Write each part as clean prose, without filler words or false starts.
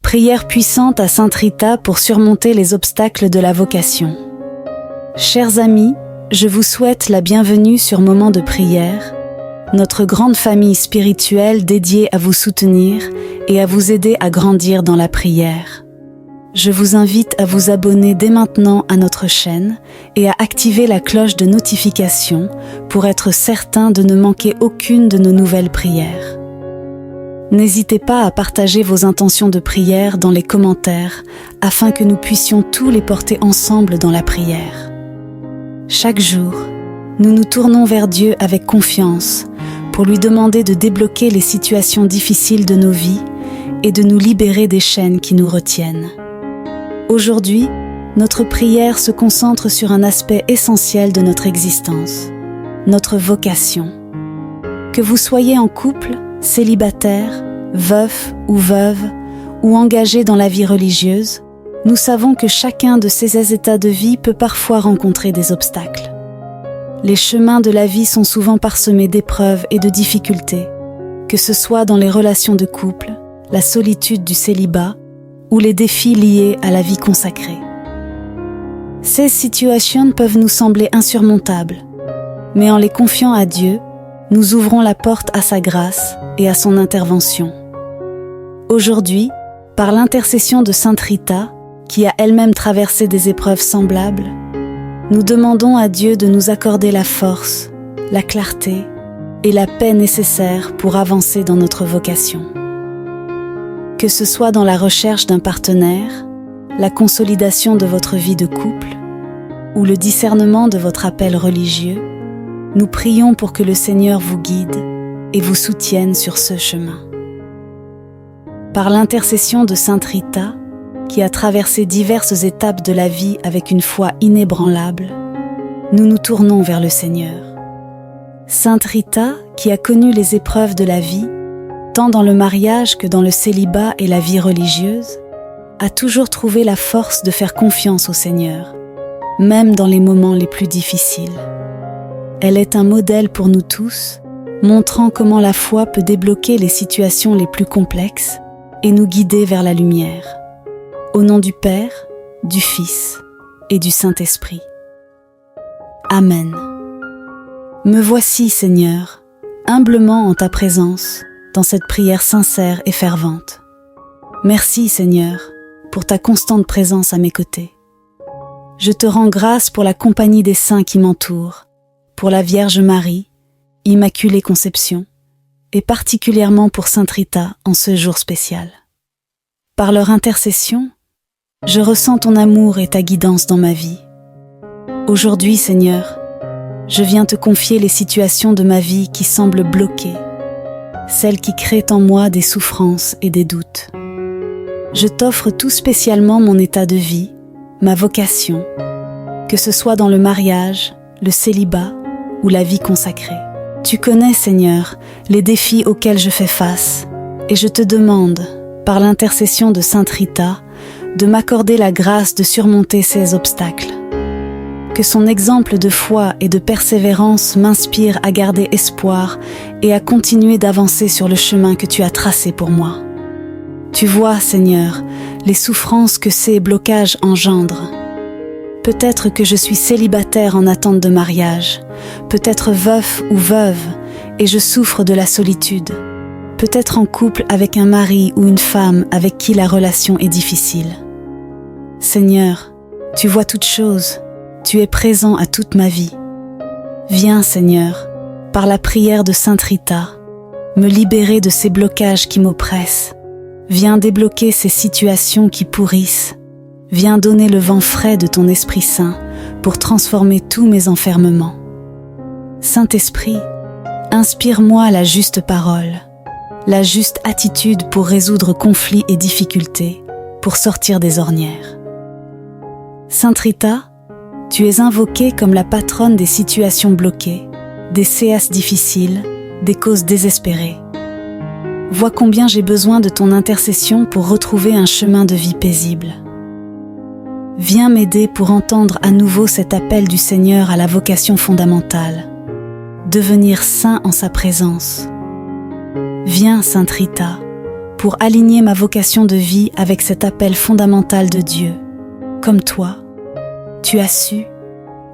Prière puissante à Sainte Rita pour surmonter les obstacles de la vocation. Chers amis, je vous souhaite la bienvenue sur Moment de prière, notre grande famille spirituelle dédiée à vous soutenir et à vous aider à grandir dans la prière. Je vous invite à vous abonner dès maintenant à notre chaîne et à activer la cloche de notification pour être certain de ne manquer aucune de nos nouvelles prières. N'hésitez pas à partager vos intentions de prière dans les commentaires afin que nous puissions tous les porter ensemble dans la prière. Chaque jour, nous nous tournons vers Dieu avec confiance pour lui demander de débloquer les situations difficiles de nos vies et de nous libérer des chaînes qui nous retiennent. Aujourd'hui, notre prière se concentre sur un aspect essentiel de notre existence, notre vocation. Que vous soyez en couple, célibataire, veuf ou veuve, ou engagé dans la vie religieuse, nous savons que chacun de ces états de vie peut parfois rencontrer des obstacles. Les chemins de la vie sont souvent parsemés d'épreuves et de difficultés, que ce soit dans les relations de couple, la solitude du célibat ou les défis liés à la vie consacrée. Ces situations peuvent nous sembler insurmontables, mais en les confiant à Dieu, nous ouvrons la porte à sa grâce et à son intervention. Aujourd'hui, par l'intercession de Sainte Rita, qui a elle-même traversé des épreuves semblables, nous demandons à Dieu de nous accorder la force, la clarté et la paix nécessaires pour avancer dans notre vocation. Que ce soit dans la recherche d'un partenaire, la consolidation de votre vie de couple ou le discernement de votre appel religieux, nous prions pour que le Seigneur vous guide et vous soutienne sur ce chemin. Par l'intercession de Sainte Rita, qui a traversé diverses étapes de la vie avec une foi inébranlable, nous nous tournons vers le Seigneur. Sainte Rita, qui a connu les épreuves de la vie, tant dans le mariage que dans le célibat et la vie religieuse, a toujours trouvé la force de faire confiance au Seigneur, même dans les moments les plus difficiles. Elle est un modèle pour nous tous, montrant comment la foi peut débloquer les situations les plus complexes et nous guider vers la lumière. Au nom du Père, du Fils et du Saint-Esprit. Amen. Me voici, Seigneur, humblement en ta présence, dans cette prière sincère et fervente. Merci, Seigneur, pour ta constante présence à mes côtés. Je te rends grâce pour la compagnie des saints qui m'entourent, pour la Vierge Marie, Immaculée Conception, et particulièrement pour Sainte Rita en ce jour spécial. Par leur intercession, je ressens ton amour et ta guidance dans ma vie. Aujourd'hui, Seigneur, je viens te confier les situations de ma vie qui semblent bloquées, celles qui créent en moi des souffrances et des doutes. Je t'offre tout spécialement mon état de vie, ma vocation, que ce soit dans le mariage, le célibat ou la vie consacrée. Tu connais, Seigneur, les défis auxquels je fais face, et je te demande, par l'intercession de Sainte Rita, de m'accorder la grâce de surmonter ces obstacles. Que son exemple de foi et de persévérance m'inspire à garder espoir et à continuer d'avancer sur le chemin que tu as tracé pour moi. Tu vois, Seigneur, les souffrances que ces blocages engendrent. Peut-être que je suis célibataire en attente de mariage, peut-être veuf ou veuve, et je souffre de la solitude. Peut-être en couple avec un mari ou une femme avec qui la relation est difficile. Seigneur, tu vois toutes choses, tu es présent à toute ma vie. Viens, Seigneur, par la prière de Sainte Rita, me libérer de ces blocages qui m'oppressent. Viens débloquer ces situations qui pourrissent. Viens donner le vent frais de ton Esprit Saint pour transformer tous mes enfermements. Saint-Esprit, inspire-moi la juste parole, la juste attitude pour résoudre conflits et difficultés, pour sortir des ornières. Sainte Rita, tu es invoquée comme la patronne des situations bloquées, des séances difficiles, des causes désespérées. Vois combien j'ai besoin de ton intercession pour retrouver un chemin de vie paisible. Viens m'aider pour entendre à nouveau cet appel du Seigneur à la vocation fondamentale, devenir saint en sa présence. Viens, Sainte Rita, pour aligner ma vocation de vie avec cet appel fondamental de Dieu. Comme toi, tu as su,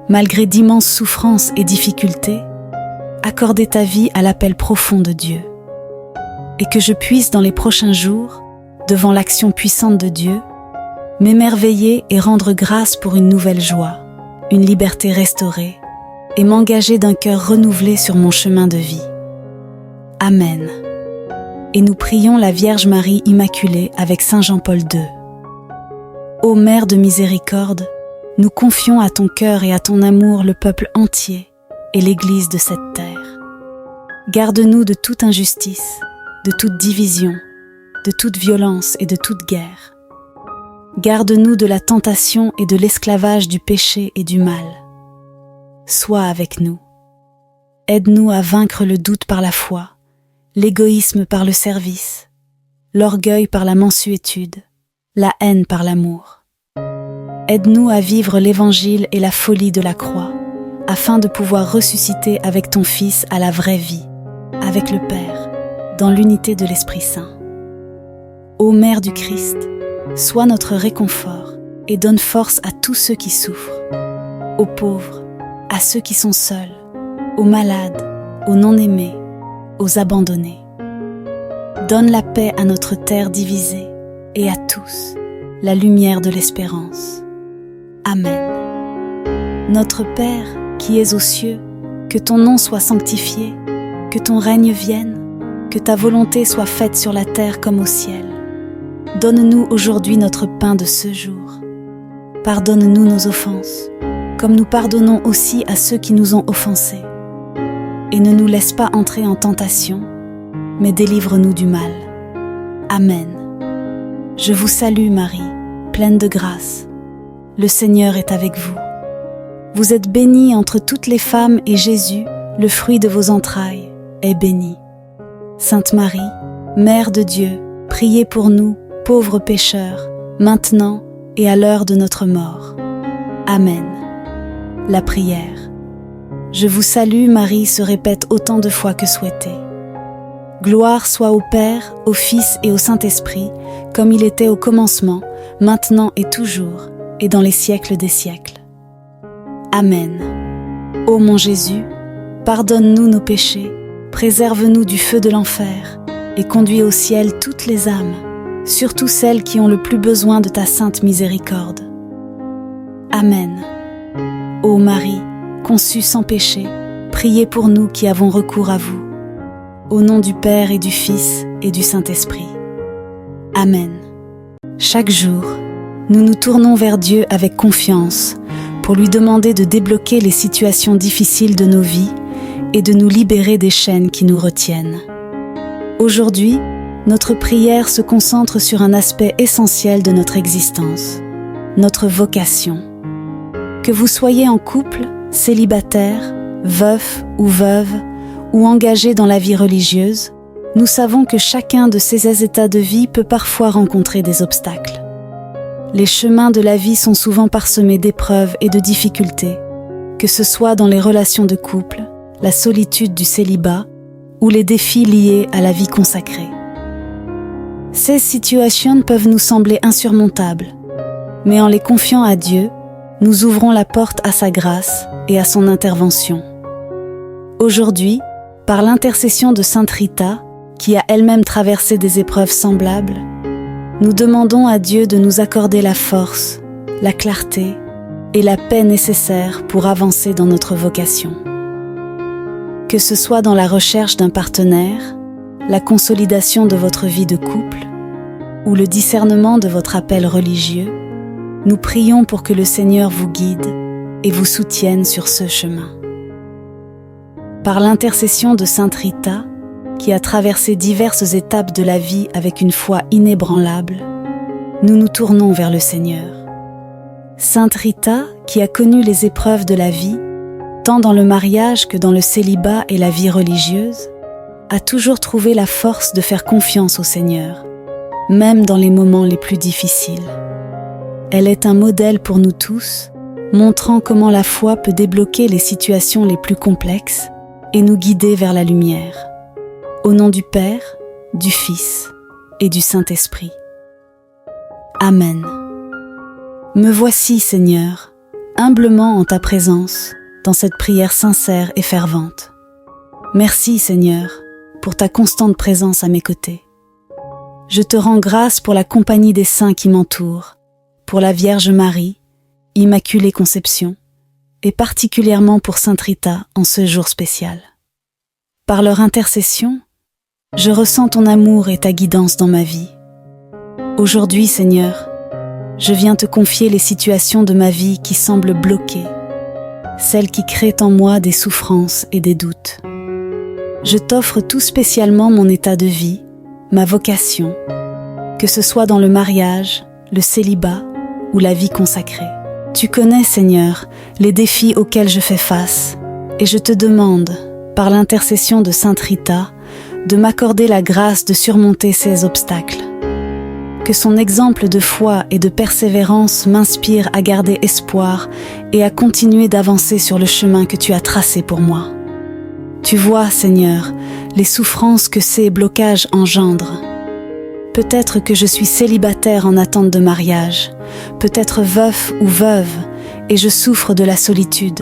malgré d'immenses souffrances et difficultés, accorder ta vie à l'appel profond de Dieu. Et que je puisse dans les prochains jours, devant l'action puissante de Dieu, m'émerveiller et rendre grâce pour une nouvelle joie, une liberté restaurée, et m'engager d'un cœur renouvelé sur mon chemin de vie. Amen. Et nous prions la Vierge Marie Immaculée avec Saint Jean-Paul II. Ô Mère de miséricorde, nous confions à ton cœur et à ton amour le peuple entier et l'Église de cette terre. Garde-nous de toute injustice, de toute division, de toute violence et de toute guerre. Garde-nous de la tentation et de l'esclavage du péché et du mal. Sois avec nous. Aide-nous à vaincre le doute par la foi, l'égoïsme par le service, l'orgueil par la mansuétude, la haine par l'amour. Aide-nous à vivre l'Évangile et la folie de la croix, afin de pouvoir ressusciter avec ton Fils à la vraie vie, avec le Père, dans l'unité de l'Esprit Saint. Ô Mère du Christ, sois notre réconfort et donne force à tous ceux qui souffrent, aux pauvres, à ceux qui sont seuls, aux malades, aux non-aimés, aux abandonnés. Donne la paix à notre terre divisée et à tous la lumière de l'espérance. Amen. Notre Père, qui es aux cieux, que ton nom soit sanctifié, que ton règne vienne, que ta volonté soit faite sur la terre comme au ciel. Donne-nous aujourd'hui notre pain de ce jour. Pardonne-nous nos offenses, comme nous pardonnons aussi à ceux qui nous ont offensés. Et ne nous laisse pas entrer en tentation, mais délivre-nous du mal. Amen. Je vous salue Marie, pleine de grâce. Le Seigneur est avec vous. Vous êtes bénie entre toutes les femmes et Jésus, le fruit de vos entrailles, est béni. Sainte Marie, Mère de Dieu, priez pour nous, pauvres pécheurs, maintenant et à l'heure de notre mort. Amen. La prière. Je vous salue Marie se répète autant de fois que souhaité. Gloire soit au Père, au Fils et au Saint-Esprit, comme il était au commencement, maintenant et toujours, et dans les siècles des siècles. Amen. Ô mon Jésus, pardonne-nous nos péchés, préserve-nous du feu de l'enfer, et conduis au ciel toutes les âmes, surtout celles qui ont le plus besoin de ta sainte miséricorde. Amen. Ô Marie, conçue sans péché, priez pour nous qui avons recours à vous. Au nom du Père et du Fils et du Saint-Esprit. Amen. Chaque jour, nous nous tournons vers Dieu avec confiance pour lui demander de débloquer les situations difficiles de nos vies et de nous libérer des chaînes qui nous retiennent. Aujourd'hui, notre prière se concentre sur un aspect essentiel de notre existence, notre vocation. Que vous soyez en couple, célibataire, veuf ou veuve, ou engagé dans la vie religieuse, nous savons que chacun de ces états de vie peut parfois rencontrer des obstacles. Les chemins de la vie sont souvent parsemés d'épreuves et de difficultés, que ce soit dans les relations de couple, la solitude du célibat ou les défis liés à la vie consacrée. Ces situations peuvent nous sembler insurmontables, mais en les confiant à Dieu, nous ouvrons la porte à sa grâce et à son intervention. Aujourd'hui, par l'intercession de Sainte Rita, qui a elle-même traversé des épreuves semblables, nous demandons à Dieu de nous accorder la force, la clarté et la paix nécessaires pour avancer dans notre vocation. Que ce soit dans la recherche d'un partenaire, la consolidation de votre vie de couple ou le discernement de votre appel religieux, nous prions pour que le Seigneur vous guide et vous soutienne sur ce chemin. Par l'intercession de Sainte Rita, qui a traversé diverses étapes de la vie avec une foi inébranlable, nous nous tournons vers le Seigneur. Sainte Rita, qui a connu les épreuves de la vie, tant dans le mariage que dans le célibat et la vie religieuse, a toujours trouvé la force de faire confiance au Seigneur, même dans les moments les plus difficiles. Elle est un modèle pour nous tous, montrant comment la foi peut débloquer les situations les plus complexes et nous guider vers la lumière. Au nom du Père, du Fils et du Saint-Esprit. Amen. Me voici, Seigneur, humblement en ta présence, dans cette prière sincère et fervente. Merci, Seigneur, pour ta constante présence à mes côtés. Je te rends grâce pour la compagnie des saints qui m'entourent, pour la Vierge Marie, Immaculée Conception, et particulièrement pour Sainte Rita en ce jour spécial. Par leur intercession, je ressens ton amour et ta guidance dans ma vie. Aujourd'hui, Seigneur, je viens te confier les situations de ma vie qui semblent bloquées, celles qui créent en moi des souffrances et des doutes. Je t'offre tout spécialement mon état de vie, ma vocation, que ce soit dans le mariage, le célibat ou la vie consacrée. Tu connais, Seigneur, les défis auxquels je fais face, et je te demande, par l'intercession de Sainte Rita, de m'accorder la grâce de surmonter ces obstacles. Que son exemple de foi et de persévérance m'inspire à garder espoir et à continuer d'avancer sur le chemin que tu as tracé pour moi. Tu vois, Seigneur, les souffrances que ces blocages engendrent. Peut-être que je suis célibataire en attente de mariage, peut-être veuf ou veuve, et je souffre de la solitude.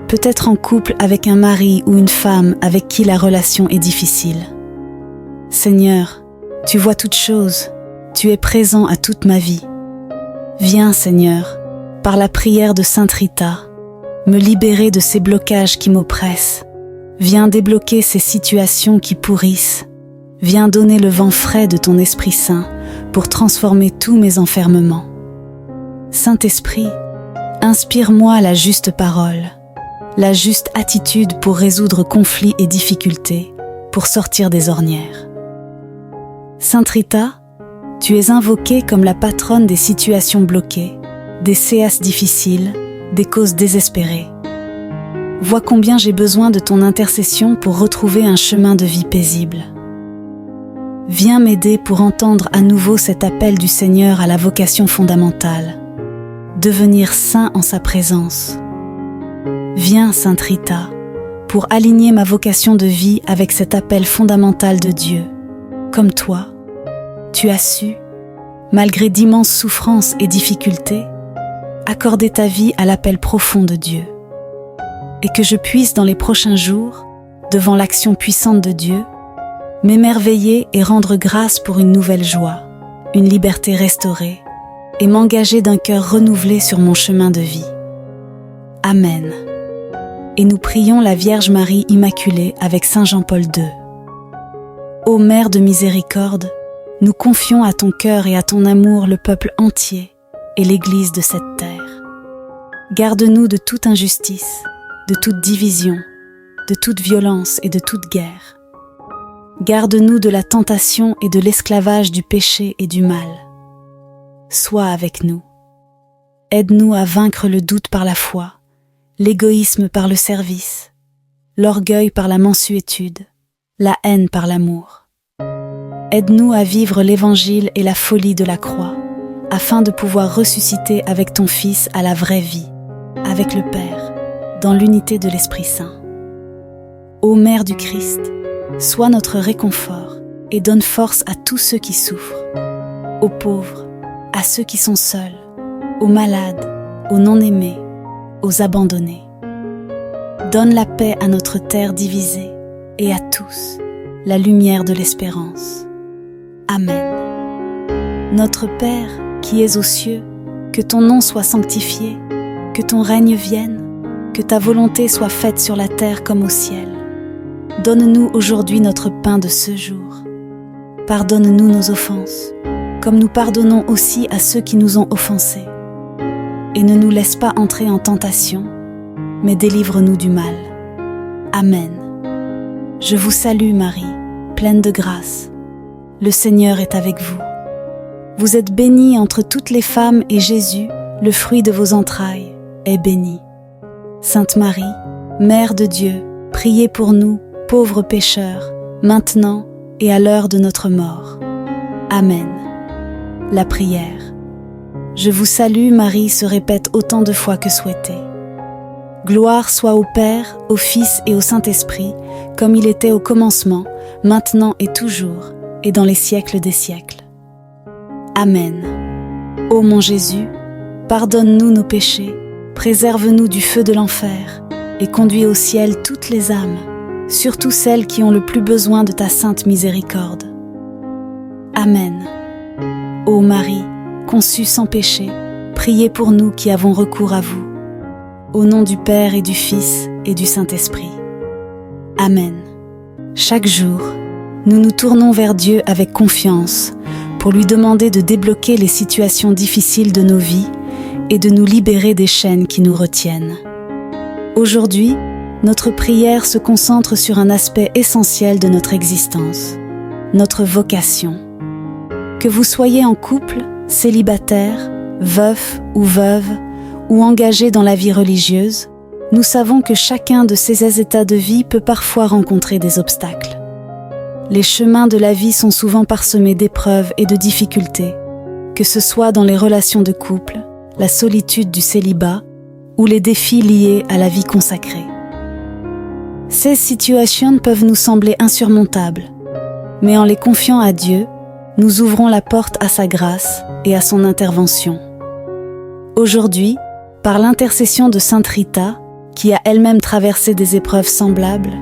Peut-être en couple avec un mari ou une femme avec qui la relation est difficile. Seigneur, tu vois toutes choses, tu es présent à toute ma vie. Viens, Seigneur, par la prière de Sainte Rita, me libérer de ces blocages qui m'oppressent. Viens débloquer ces situations qui pourrissent. Viens donner le vent frais de ton Esprit Saint pour transformer tous mes enfermements. Saint-Esprit, inspire-moi la juste parole, la juste attitude pour résoudre conflits et difficultés, pour sortir des ornières. Sainte Rita, tu es invoquée comme la patronne des situations bloquées, des séances difficiles, des causes désespérées. Vois combien j'ai besoin de ton intercession pour retrouver un chemin de vie paisible. Viens m'aider pour entendre à nouveau cet appel du Seigneur à la vocation fondamentale, devenir saint en sa présence. Viens, Sainte Rita, pour aligner ma vocation de vie avec cet appel fondamental de Dieu. Comme toi, tu as su, malgré d'immenses souffrances et difficultés, accorder ta vie à l'appel profond de Dieu. Et que je puisse dans les prochains jours, devant l'action puissante de Dieu, m'émerveiller et rendre grâce pour une nouvelle joie, une liberté restaurée, et m'engager d'un cœur renouvelé sur mon chemin de vie. Amen. Et nous prions la Vierge Marie Immaculée avec Saint Jean-Paul II. Ô Mère de miséricorde, nous confions à ton cœur et à ton amour le peuple entier et l'Église de cette terre. Garde-nous de toute injustice, de toute division, de toute violence et de toute guerre. Garde-nous de la tentation et de l'esclavage du péché et du mal. Sois avec nous. Aide-nous à vaincre le doute par la foi, l'égoïsme par le service, l'orgueil par la mansuétude, la haine par l'amour. Aide-nous à vivre l'Évangile et la folie de la croix, afin de pouvoir ressusciter avec ton Fils à la vraie vie, avec le Père, dans l'unité de l'Esprit Saint. Ô Mère du Christ, sois notre réconfort et donne force à tous ceux qui souffrent, aux pauvres, à ceux qui sont seuls, aux malades, aux non-aimés, aux abandonnés. Donne la paix à notre terre divisée et à tous la lumière de l'espérance. Amen. Notre Père, qui es aux cieux, que ton nom soit sanctifié, que ton règne vienne, que ta volonté soit faite sur la terre comme au ciel. Donne-nous aujourd'hui notre pain de ce jour. Pardonne-nous nos offenses, comme nous pardonnons aussi à ceux qui nous ont offensés. Et ne nous laisse pas entrer en tentation, mais délivre-nous du mal. Amen. Je vous salue Marie, pleine de grâce. Le Seigneur est avec vous. Vous êtes bénie entre toutes les femmes et Jésus, le fruit de vos entrailles, est béni. Sainte Marie, Mère de Dieu, priez pour nous, pauvres pécheurs, maintenant et à l'heure de notre mort. Amen. La prière. Je vous salue Marie se répète autant de fois que souhaité. Gloire soit au Père, au Fils et au Saint-Esprit, comme il était au commencement, maintenant et toujours, et dans les siècles des siècles. Amen. Ô mon Jésus, pardonne-nous nos péchés, préserve-nous du feu de l'enfer et conduis au ciel toutes les âmes, surtout celles qui ont le plus besoin de ta sainte miséricorde. Amen. Ô Marie, conçue sans péché, priez pour nous qui avons recours à vous. Au nom du Père et du Fils et du Saint-Esprit. Amen. Chaque jour, nous nous tournons vers Dieu avec confiance pour lui demander de débloquer les situations difficiles de nos vies et de nous libérer des chaînes qui nous retiennent. Aujourd'hui, notre prière se concentre sur un aspect essentiel de notre existence, notre vocation. Que vous soyez en couple, célibataire, veuf ou veuve, ou engagé dans la vie religieuse, nous savons que chacun de ces états de vie peut parfois rencontrer des obstacles. Les chemins de la vie sont souvent parsemés d'épreuves et de difficultés, que ce soit dans les relations de couple, la solitude du célibat ou les défis liés à la vie consacrée. Ces situations peuvent nous sembler insurmontables, mais en les confiant à Dieu, nous ouvrons la porte à sa grâce et à son intervention. Aujourd'hui, par l'intercession de Sainte Rita, qui a elle-même traversé des épreuves semblables,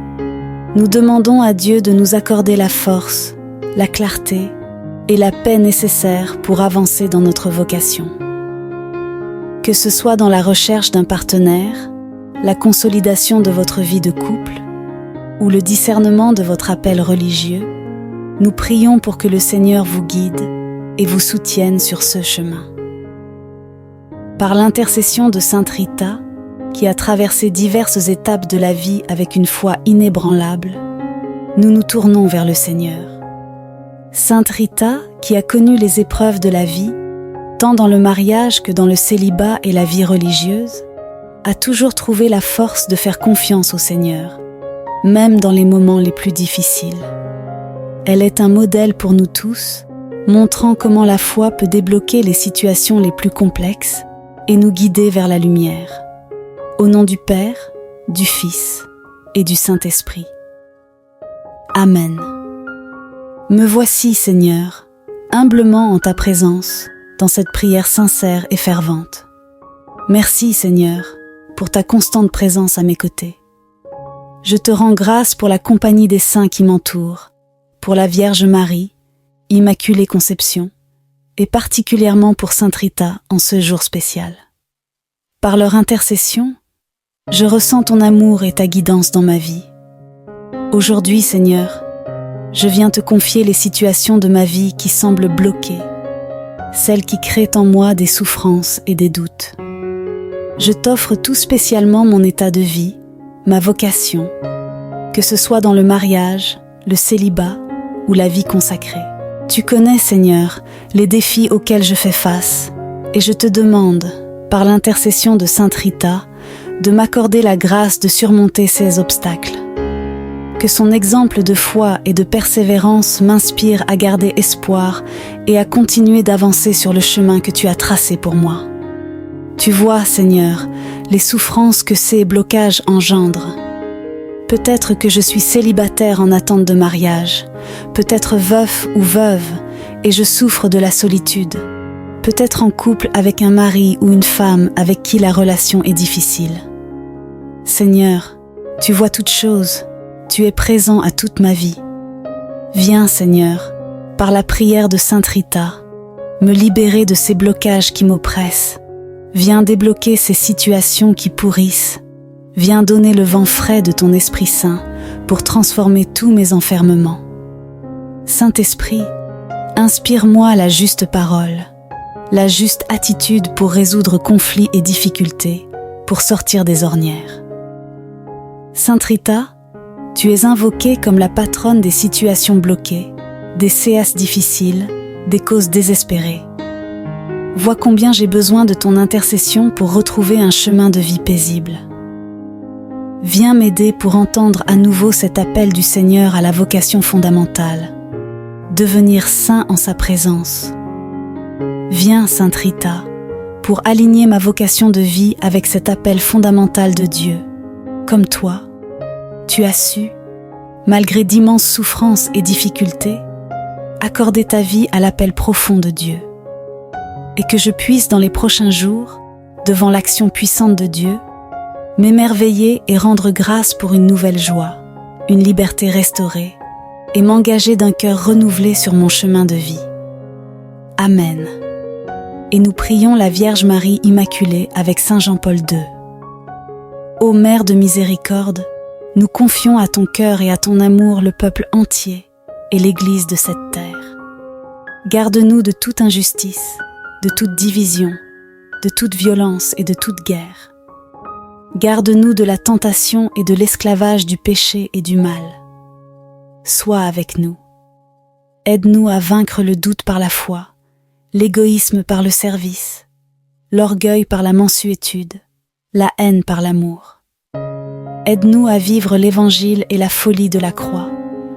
nous demandons à Dieu de nous accorder la force, la clarté et la paix nécessaires pour avancer dans notre vocation. Que ce soit dans la recherche d'un partenaire, la consolidation de votre vie de couple ou le discernement de votre appel religieux, nous prions pour que le Seigneur vous guide et vous soutienne sur ce chemin. Par l'intercession de Sainte Rita, qui a traversé diverses étapes de la vie avec une foi inébranlable, nous nous tournons vers le Seigneur. Sainte Rita, qui a connu les épreuves de la vie, tant dans le mariage que dans le célibat et la vie religieuse, a toujours trouvé la force de faire confiance au Seigneur, même dans les moments les plus difficiles. Elle est un modèle pour nous tous, montrant comment la foi peut débloquer les situations les plus complexes et nous guider vers la lumière. Au nom du Père, du Fils et du Saint-Esprit. Amen. Me voici, Seigneur, humblement en ta présence, dans cette prière sincère et fervente. Merci, Seigneur, pour ta constante présence à mes côtés. Je te rends grâce pour la compagnie des saints qui m'entourent, pour la Vierge Marie, Immaculée Conception, et particulièrement pour Sainte Rita en ce jour spécial. Par leur intercession, je ressens ton amour et ta guidance dans ma vie. Aujourd'hui, Seigneur, je viens te confier les situations de ma vie qui semblent bloquées, celles qui créent en moi des souffrances et des doutes. Je t'offre tout spécialement mon état de vie, ma vocation, que ce soit dans le mariage, le célibat ou la vie consacrée. Tu connais, Seigneur, les défis auxquels je fais face, et je te demande, par l'intercession de Sainte Rita, de m'accorder la grâce de surmonter ces obstacles. Que son exemple de foi et de persévérance m'inspire à garder espoir et à continuer d'avancer sur le chemin que tu as tracé pour moi. Tu vois, Seigneur, les souffrances que ces blocages engendrent. Peut-être que je suis célibataire en attente de mariage, peut-être veuf ou veuve, et je souffre de la solitude. Peut-être en couple avec un mari ou une femme avec qui la relation est difficile. Seigneur, tu vois toutes choses, tu es présent à toute ma vie. Viens, Seigneur, par la prière de Sainte Rita, me libérer de ces blocages qui m'oppressent. Viens débloquer ces situations qui pourrissent. Viens donner le vent frais de ton Esprit Saint pour transformer tous mes enfermements. Saint-Esprit, inspire-moi la juste parole, la juste attitude pour résoudre conflits et difficultés, pour sortir des ornières. Sainte Rita, tu es invoquée comme la patronne des situations bloquées, des séances difficiles, des causes désespérées. Vois combien j'ai besoin de ton intercession pour retrouver un chemin de vie paisible. Viens m'aider pour entendre à nouveau cet appel du Seigneur à la vocation fondamentale, devenir saint en sa présence. Viens, Sainte Rita, pour aligner ma vocation de vie avec cet appel fondamental de Dieu. Comme toi, tu as su, malgré d'immenses souffrances et difficultés, accorder ta vie à l'appel profond de Dieu. Et que je puisse dans les prochains jours, devant l'action puissante de Dieu, m'émerveiller et rendre grâce pour une nouvelle joie, une liberté restaurée, et m'engager d'un cœur renouvelé sur mon chemin de vie. Amen. Et nous prions la Vierge Marie Immaculée avec Saint Jean-Paul II. Ô Mère de miséricorde, nous confions à ton cœur et à ton amour le peuple entier et l'Église de cette terre. Garde-nous de toute injustice, de toute division, de toute violence et de toute guerre. Garde-nous de la tentation et de l'esclavage du péché et du mal. Sois avec nous. Aide-nous à vaincre le doute par la foi, l'égoïsme par le service, l'orgueil par la mansuétude, la haine par l'amour. Aide-nous à vivre l'Évangile et la folie de la croix,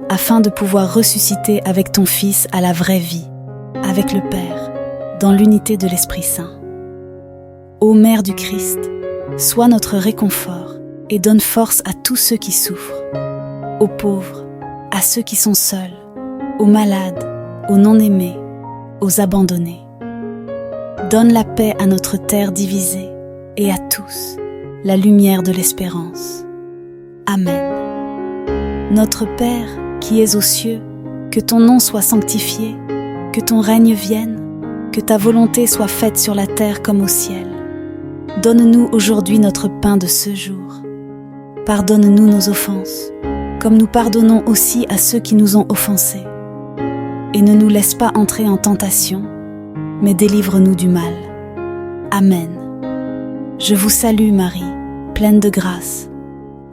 afin de pouvoir ressusciter avec ton Fils à la vraie vie, avec le Père, dans l'unité de l'Esprit Saint. Ô Mère du Christ, sois notre réconfort et donne force à tous ceux qui souffrent, aux pauvres, à ceux qui sont seuls, aux malades, aux non-aimés, aux abandonnés. Donne la paix à notre terre divisée et à tous la lumière de l'espérance. Amen. Notre Père, qui es aux cieux, que ton nom soit sanctifié, que ton règne vienne, que ta volonté soit faite sur la terre comme au ciel. Donne-nous aujourd'hui notre pain de ce jour. Pardonne-nous nos offenses, comme nous pardonnons aussi à ceux qui nous ont offensés. Et ne nous laisse pas entrer en tentation, mais délivre-nous du mal. Amen. Je vous salue Marie, pleine de grâce.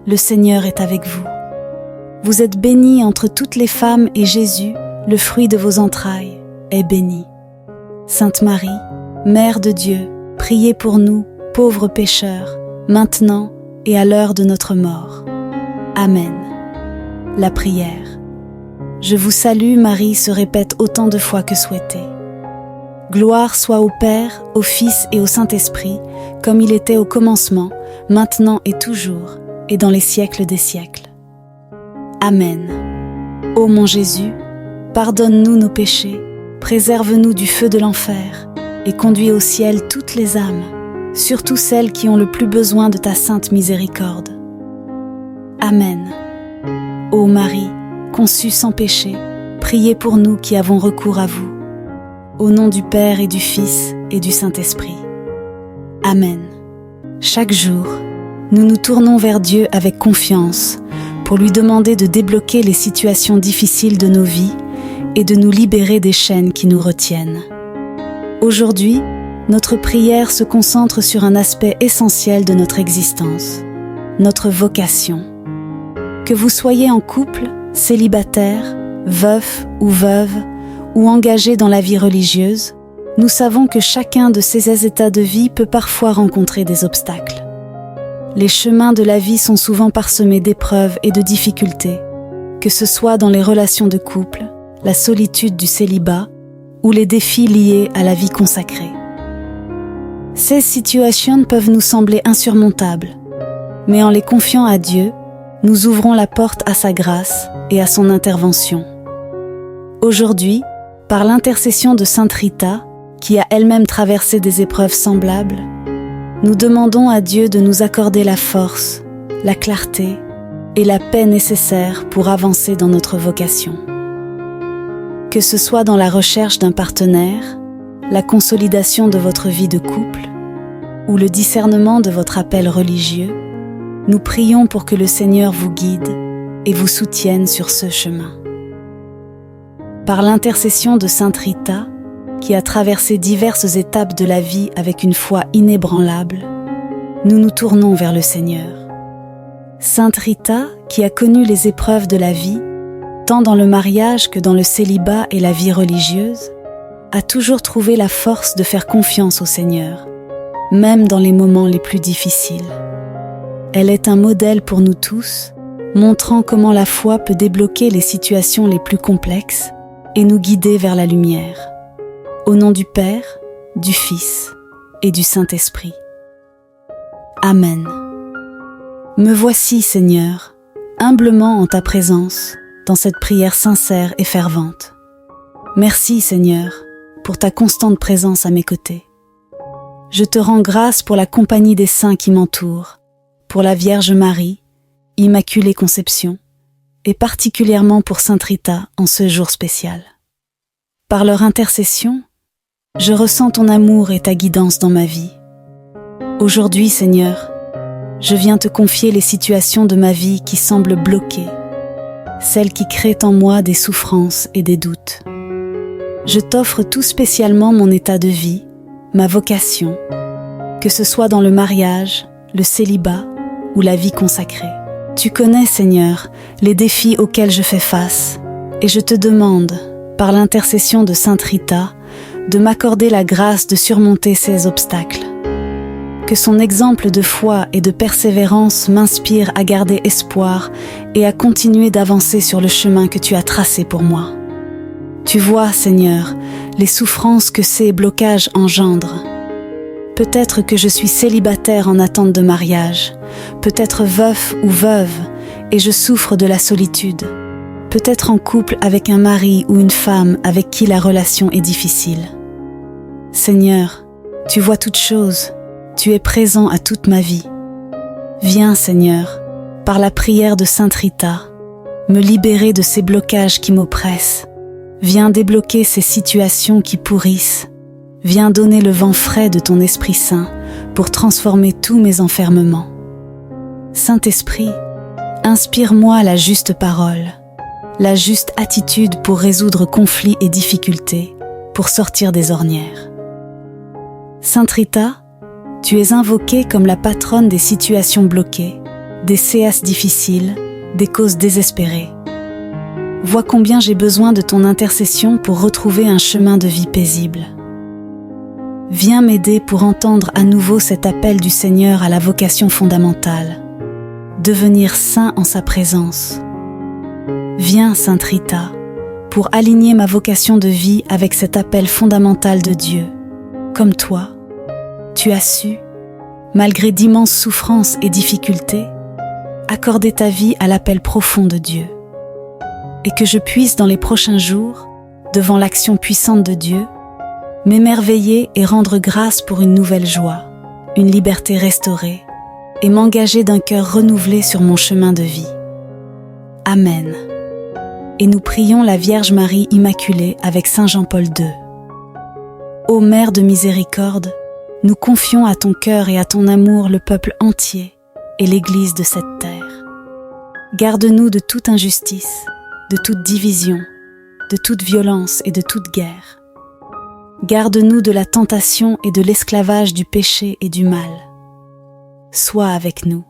Le Seigneur est avec vous. Vous êtes bénie entre toutes les femmes et Jésus, le fruit de vos entrailles, est béni. Sainte Marie, Mère de Dieu, priez pour nous, pauvres pécheurs, maintenant et à l'heure de notre mort. Amen. La prière. Je vous salue Marie se répète autant de fois que souhaité. Gloire soit au Père, au Fils et au Saint-Esprit, comme il était au commencement, maintenant et toujours, et dans les siècles des siècles. Amen. Ô mon Jésus, pardonne-nous nos péchés, préserve-nous du feu de l'enfer, et conduis au ciel toutes les âmes, surtout celles qui ont le plus besoin de ta sainte miséricorde. Amen. Ô Marie, conçue sans péché, priez pour nous qui avons recours à vous. Au nom du Père et du Fils et du Saint-Esprit. Amen. Chaque jour, nous nous tournons vers Dieu avec confiance pour lui demander de débloquer les situations difficiles de nos vies et de nous libérer des chaînes qui nous retiennent. Aujourd'hui, notre prière se concentre sur un aspect essentiel de notre existence, notre vocation. Que vous soyez en couple, célibataire, veuf ou veuve, ou engagé dans la vie religieuse, nous savons que chacun de ces états de vie peut parfois rencontrer des obstacles. Les chemins de la vie sont souvent parsemés d'épreuves et de difficultés, que ce soit dans les relations de couple, la solitude du célibat ou les défis liés à la vie consacrée. Ces situations peuvent nous sembler insurmontables, mais en les confiant à Dieu, nous ouvrons la porte à sa grâce et à son intervention. Aujourd'hui, par l'intercession de Sainte Rita, qui a elle-même traversé des épreuves semblables, nous demandons à Dieu de nous accorder la force, la clarté et la paix nécessaires pour avancer dans notre vocation. Que ce soit dans la recherche d'un partenaire, la consolidation de votre vie de couple ou le discernement de votre appel religieux, nous prions pour que le Seigneur vous guide et vous soutienne sur ce chemin. Par l'intercession de Sainte Rita, qui a traversé diverses étapes de la vie avec une foi inébranlable, nous nous tournons vers le Seigneur. Sainte Rita, qui a connu les épreuves de la vie, tant dans le mariage que dans le célibat et la vie religieuse, a toujours trouvé la force de faire confiance au Seigneur, même dans les moments les plus difficiles. Elle est un modèle pour nous tous, montrant comment la foi peut débloquer les situations les plus complexes et nous guider vers la lumière. Au nom du Père, du Fils et du Saint-Esprit. Amen. Me voici, Seigneur, humblement en ta présence, dans cette prière sincère et fervente. Merci Seigneur, pour ta constante présence à mes côtés. Je te rends grâce pour la compagnie des saints qui m'entourent, pour la Vierge Marie, Immaculée Conception, et particulièrement pour Sainte Rita en ce jour spécial. Par leur intercession, je ressens ton amour et ta guidance dans ma vie. Aujourd'hui, Seigneur, je viens te confier les situations de ma vie qui semblent bloquées, celles qui créent en moi des souffrances et des doutes. Je t'offre tout spécialement mon état de vie, ma vocation, que ce soit dans le mariage, le célibat ou la vie consacrée. Tu connais, Seigneur, les défis auxquels je fais face, et je te demande, par l'intercession de Sainte Rita, de m'accorder la grâce de surmonter ces obstacles. Que son exemple de foi et de persévérance m'inspire à garder espoir et à continuer d'avancer sur le chemin que tu as tracé pour moi. Tu vois, Seigneur, les souffrances que ces blocages engendrent. Peut-être que je suis célibataire en attente de mariage, peut-être veuf ou veuve, et je souffre de la solitude, peut-être en couple avec un mari ou une femme avec qui la relation est difficile. Seigneur, tu vois toutes choses, tu es présent à toute ma vie. Viens, Seigneur, par la prière de Sainte Rita, me libérer de ces blocages qui m'oppressent. Viens débloquer ces situations qui pourrissent. Viens donner le vent frais de ton Esprit Saint pour transformer tous mes enfermements. Saint-Esprit, inspire-moi la juste parole, la juste attitude pour résoudre conflits et difficultés, pour sortir des ornières. Sainte Rita, tu es invoquée comme la patronne des situations bloquées, des séances difficiles, des causes désespérées. Vois combien j'ai besoin de ton intercession pour retrouver un chemin de vie paisible. Viens m'aider pour entendre à nouveau cet appel du Seigneur à la vocation fondamentale, devenir saint en sa présence. Viens, Sainte Rita, pour aligner ma vocation de vie avec cet appel fondamental de Dieu. Comme toi, tu as su, malgré d'immenses souffrances et difficultés, accorder ta vie à l'appel profond de Dieu. Et que je puisse dans les prochains jours, devant l'action puissante de Dieu, m'émerveiller et rendre grâce pour une nouvelle joie, une liberté restaurée, et m'engager d'un cœur renouvelé sur mon chemin de vie. Amen. Et nous prions la Vierge Marie Immaculée avec Saint Jean-Paul II. Ô Mère de miséricorde, nous confions à ton cœur et à ton amour le peuple entier et l'Église de cette terre. Garde-nous de toute injustice, de toute division, de toute violence et de toute guerre. Garde-nous de la tentation et de l'esclavage du péché et du mal. Sois avec nous.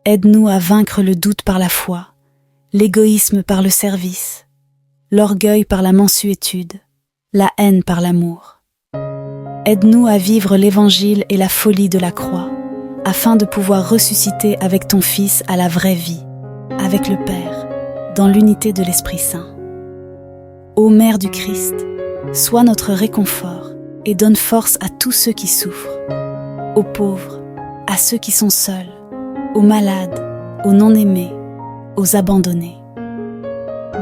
Aide-nous à vaincre le doute par la foi, l'égoïsme par le service, l'orgueil par la mansuétude, la haine par l'amour. Aide-nous à vivre l'Évangile et la folie de la croix, afin de pouvoir ressusciter avec ton Fils à la vraie vie, avec le Père, dans l'unité de l'Esprit Saint. Ô Mère du Christ, sois notre réconfort et donne force à tous ceux qui souffrent, aux pauvres, à ceux qui sont seuls, aux malades, aux non-aimés, aux abandonnés.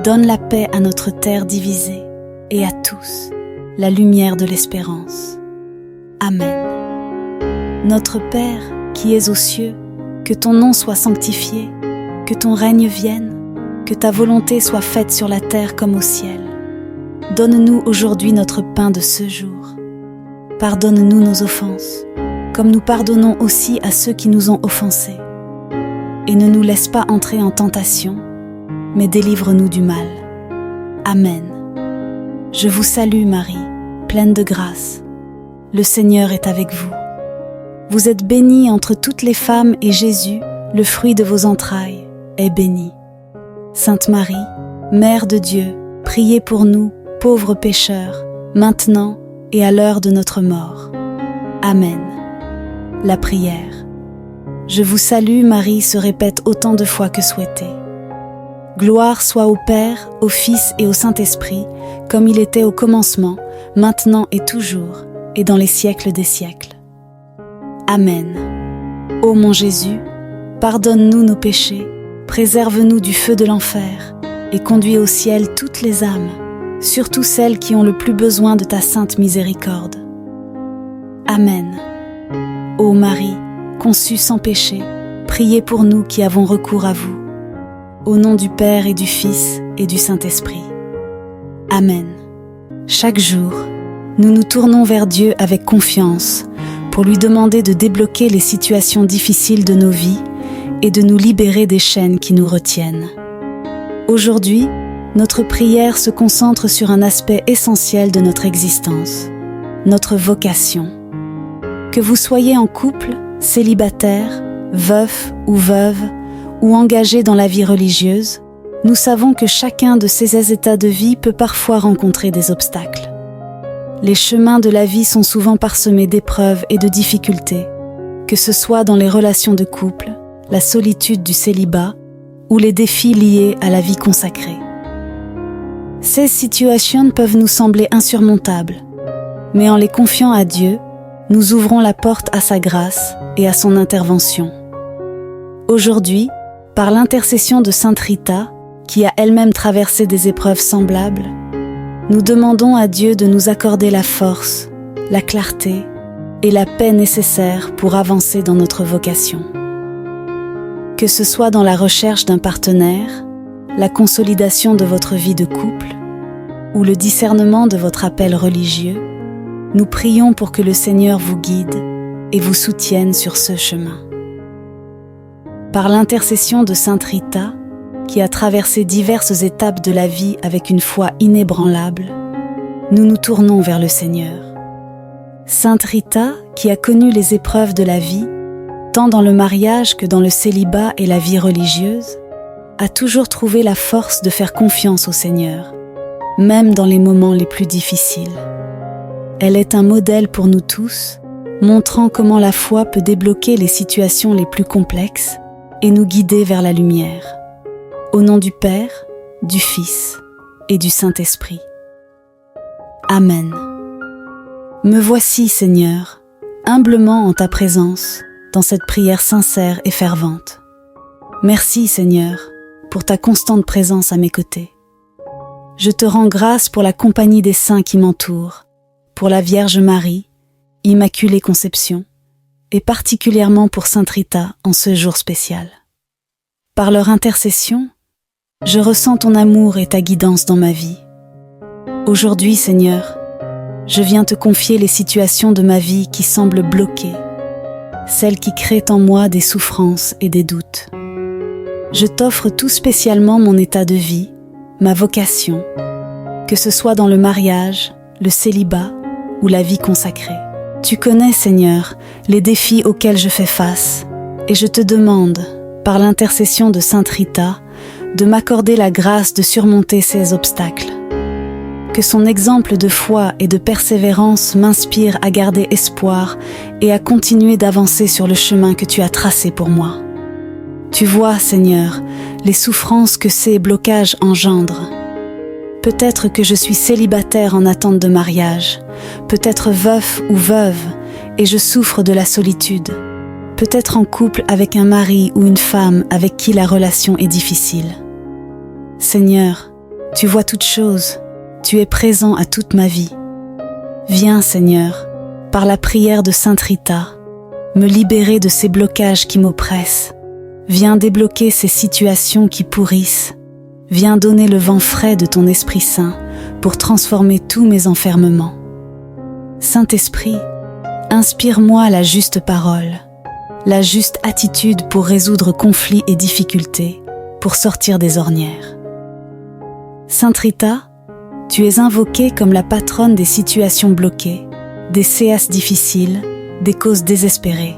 Donne la paix à notre terre divisée et à tous la lumière de l'espérance. Amen. Notre Père, qui es aux cieux, que ton nom soit sanctifié, que ton règne vienne, que ta volonté soit faite sur la terre comme au ciel. Donne-nous aujourd'hui notre pain de ce jour. Pardonne-nous nos offenses, comme nous pardonnons aussi à ceux qui nous ont offensés. Et ne nous laisse pas entrer en tentation, mais délivre-nous du mal. Amen. Je vous salue Marie, pleine de grâce. Le Seigneur est avec vous. Vous êtes bénie entre toutes les femmes et Jésus, le fruit de vos entrailles, est béni. Sainte Marie, Mère de Dieu, priez pour nous, pauvres pécheurs, maintenant et à l'heure de notre mort. Amen. La prière. Je vous salue Marie se répète autant de fois que souhaité. Gloire soit au Père, au Fils et au Saint-Esprit, comme il était au commencement, maintenant et toujours, et dans les siècles des siècles. Amen. Ô mon Jésus, pardonne-nous nos péchés, préserve-nous du feu de l'enfer, et conduis au ciel toutes les âmes, surtout celles qui ont le plus besoin de ta sainte miséricorde. Amen. Ô Marie, conçue sans péché, priez pour nous qui avons recours à vous. Au nom du Père et du Fils et du Saint-Esprit. Amen. Chaque jour, nous nous tournons vers Dieu avec confiance pour lui demander de débloquer les situations difficiles de nos vies et de nous libérer des chaînes qui nous retiennent. Aujourd'hui, notre prière se concentre sur un aspect essentiel de notre existence, notre vocation. Que vous soyez en couple, célibataire, veuf ou veuve, ou engagé dans la vie religieuse, nous savons que chacun de ces états de vie peut parfois rencontrer des obstacles. Les chemins de la vie sont souvent parsemés d'épreuves et de difficultés, que ce soit dans les relations de couple, la solitude du célibat ou les défis liés à la vie consacrée. Ces situations peuvent nous sembler insurmontables, mais en les confiant à Dieu, nous ouvrons la porte à sa grâce et à son intervention. Aujourd'hui, par l'intercession de Sainte Rita, qui a elle-même traversé des épreuves semblables, nous demandons à Dieu de nous accorder la force, la clarté et la paix nécessaires pour avancer dans notre vocation. Que ce soit dans la recherche d'un partenaire, la consolidation de votre vie de couple ou le discernement de votre appel religieux, nous prions pour que le Seigneur vous guide et vous soutienne sur ce chemin. Par l'intercession de Sainte Rita, qui a traversé diverses étapes de la vie avec une foi inébranlable, nous nous tournons vers le Seigneur. Sainte Rita, qui a connu les épreuves de la vie, tant dans le mariage que dans le célibat et la vie religieuse, a toujours trouvé la force de faire confiance au Seigneur, même dans les moments les plus difficiles. Elle est un modèle pour nous tous, montrant comment la foi peut débloquer les situations les plus complexes et nous guider vers la lumière. Au nom du Père, du Fils et du Saint-Esprit. Amen. Me voici, Seigneur, humblement en ta présence, dans cette prière sincère et fervente. Merci, Seigneur, pour ta constante présence à mes côtés. Je te rends grâce pour la compagnie des saints qui m'entourent, pour la Vierge Marie, Immaculée Conception, et particulièrement pour Sainte Rita en ce jour spécial. Par leur intercession, je ressens ton amour et ta guidance dans ma vie. Aujourd'hui, Seigneur, je viens te confier les situations de ma vie qui semblent bloquées, celles qui créent en moi des souffrances et des doutes. Je t'offre tout spécialement mon état de vie, ma vocation, que ce soit dans le mariage, le célibat ou la vie consacrée. Tu connais, Seigneur, les défis auxquels je fais face, et je te demande, par l'intercession de Sainte Rita, de m'accorder la grâce de surmonter ces obstacles. Que son exemple de foi et de persévérance m'inspire à garder espoir et à continuer d'avancer sur le chemin que tu as tracé pour moi. Tu vois, Seigneur, les souffrances que ces blocages engendrent. Peut-être que je suis célibataire en attente de mariage, peut-être veuf ou veuve, et je souffre de la solitude. Peut-être en couple avec un mari ou une femme avec qui la relation est difficile. Seigneur, tu vois toutes choses, tu es présent à toute ma vie. Viens, Seigneur, par la prière de Sainte Rita, me libérer de ces blocages qui m'oppressent. Viens débloquer ces situations qui pourrissent. Viens donner le vent frais de ton Esprit Saint pour transformer tous mes enfermements. Saint-Esprit, inspire-moi la juste parole, la juste attitude pour résoudre conflits et difficultés, pour sortir des ornières. Sainte Rita, tu es invoquée comme la patronne des situations bloquées, des séances difficiles, des causes désespérées.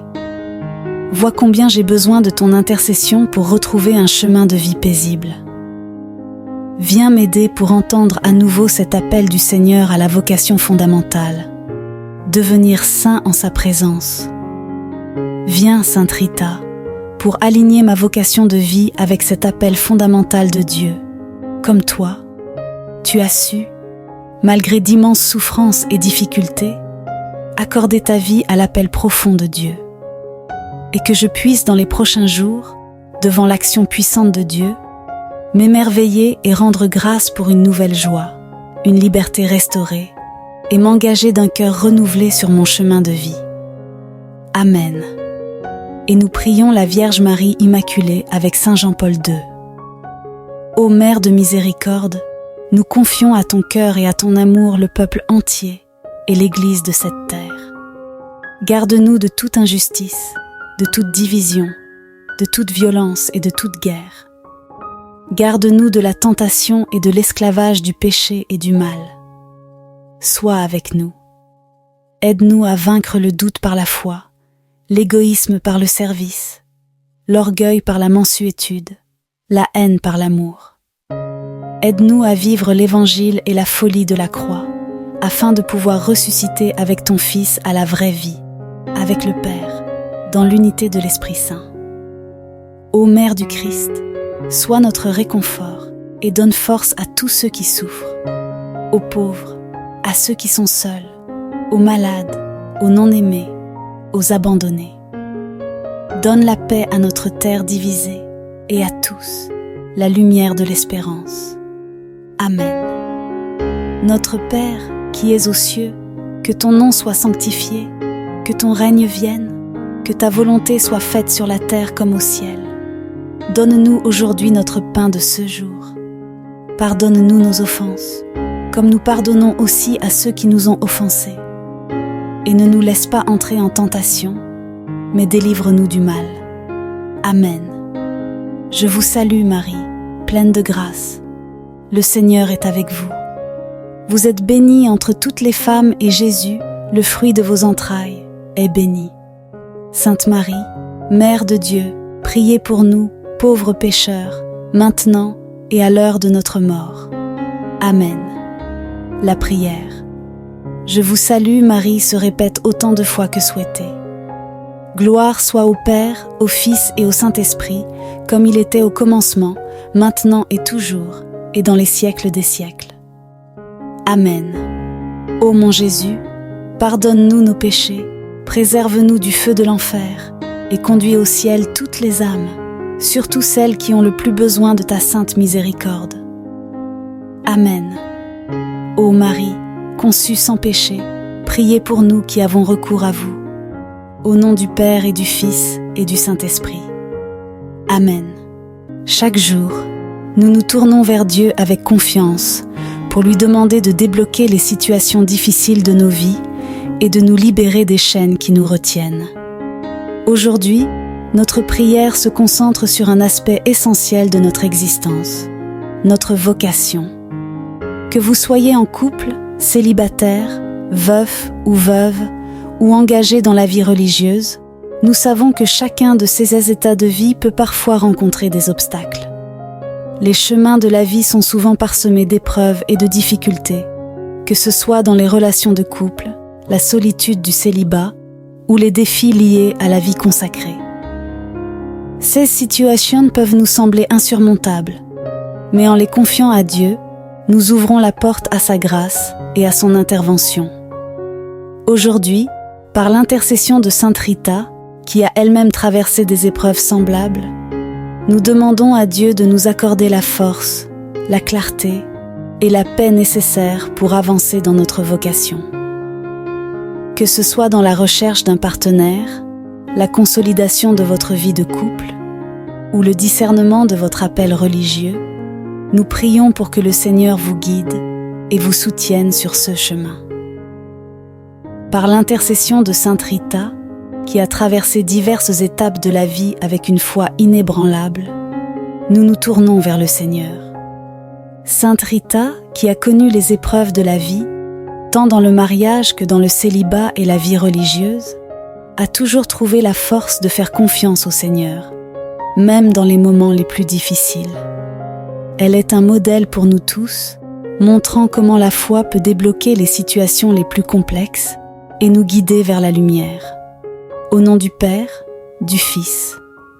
Vois combien j'ai besoin de ton intercession pour retrouver un chemin de vie paisible. Viens m'aider pour entendre à nouveau cet appel du Seigneur à la vocation fondamentale, devenir saint en sa présence. Viens, Sainte Rita, pour aligner ma vocation de vie avec cet appel fondamental de Dieu. Comme toi, tu as su, malgré d'immenses souffrances et difficultés, accorder ta vie à l'appel profond de Dieu. Et que je puisse dans les prochains jours, devant l'action puissante de Dieu, m'émerveiller et rendre grâce pour une nouvelle joie, une liberté restaurée et m'engager d'un cœur renouvelé sur mon chemin de vie. Amen. Et nous prions la Vierge Marie Immaculée avec Saint Jean-Paul II. Ô Mère de miséricorde, nous confions à ton cœur et à ton amour le peuple entier et l'Église de cette terre. Garde-nous de toute injustice, de toute division, de toute violence et de toute guerre. Garde-nous de la tentation et de l'esclavage du péché et du mal. Sois avec nous. Aide-nous à vaincre le doute par la foi, l'égoïsme par le service, l'orgueil par la mansuétude, la haine par l'amour. Aide-nous à vivre l'Évangile et la folie de la croix, afin de pouvoir ressusciter avec ton Fils à la vraie vie, avec le Père, dans l'unité de l'Esprit Saint. Ô Mère du Christ, sois notre réconfort et donne force à tous ceux qui souffrent, aux pauvres, à ceux qui sont seuls, aux malades, aux non-aimés, aux abandonnés. Donne la paix à notre terre divisée et à tous la lumière de l'espérance. Amen. Notre Père, qui es aux cieux, que ton nom soit sanctifié, que ton règne vienne, que ta volonté soit faite sur la terre comme au ciel. Donne-nous aujourd'hui notre pain de ce jour. Pardonne-nous nos offenses, comme nous pardonnons aussi à ceux qui nous ont offensés. Et ne nous laisse pas entrer en tentation, mais délivre-nous du mal. Amen. Je vous salue Marie, pleine de grâce. Le Seigneur est avec vous. Vous êtes bénie entre toutes les femmes et Jésus, le fruit de vos entrailles, est béni. Sainte Marie, Mère de Dieu, priez pour nous, pauvres pécheurs, maintenant et à l'heure de notre mort. Amen. La prière. Je vous salue Marie se répète autant de fois que souhaité. Gloire soit au Père, au Fils et au Saint-Esprit, comme il était au commencement, maintenant et toujours, et dans les siècles des siècles. Amen. Ô mon Jésus, pardonne-nous nos péchés, préserve-nous du feu de l'enfer, et conduis au ciel toutes les âmes, surtout celles qui ont le plus besoin de ta sainte miséricorde. Amen. Ô Marie, conçue sans péché, priez pour nous qui avons recours à vous. Au nom du Père et du Fils et du Saint-Esprit. Amen. Chaque jour, nous nous tournons vers Dieu avec confiance pour lui demander de débloquer les situations difficiles de nos vies et de nous libérer des chaînes qui nous retiennent. Aujourd'hui, notre prière se concentre sur un aspect essentiel de notre existence, notre vocation. Que vous soyez en couple, célibataire, veuf ou veuve, ou engagé dans la vie religieuse, nous savons que chacun de ces états de vie peut parfois rencontrer des obstacles. Les chemins de la vie sont souvent parsemés d'épreuves et de difficultés, que ce soit dans les relations de couple, la solitude du célibat ou les défis liés à la vie consacrée. Ces situations peuvent nous sembler insurmontables, mais en les confiant à Dieu, nous ouvrons la porte à sa grâce et à son intervention. Aujourd'hui, par l'intercession de Sainte Rita, qui a elle-même traversé des épreuves semblables, nous demandons à Dieu de nous accorder la force, la clarté et la paix nécessaires pour avancer dans notre vocation. Que ce soit dans la recherche d'un partenaire, la consolidation de votre vie de couple ou le discernement de votre appel religieux, nous prions pour que le Seigneur vous guide et vous soutienne sur ce chemin. Par l'intercession de Sainte Rita, qui a traversé diverses étapes de la vie avec une foi inébranlable, nous nous tournons vers le Seigneur. Sainte Rita, qui a connu les épreuves de la vie, tant dans le mariage que dans le célibat et la vie religieuse, a toujours trouvé la force de faire confiance au Seigneur, même dans les moments les plus difficiles. Elle est un modèle pour nous tous, montrant comment la foi peut débloquer les situations les plus complexes et nous guider vers la lumière. Au nom du Père, du Fils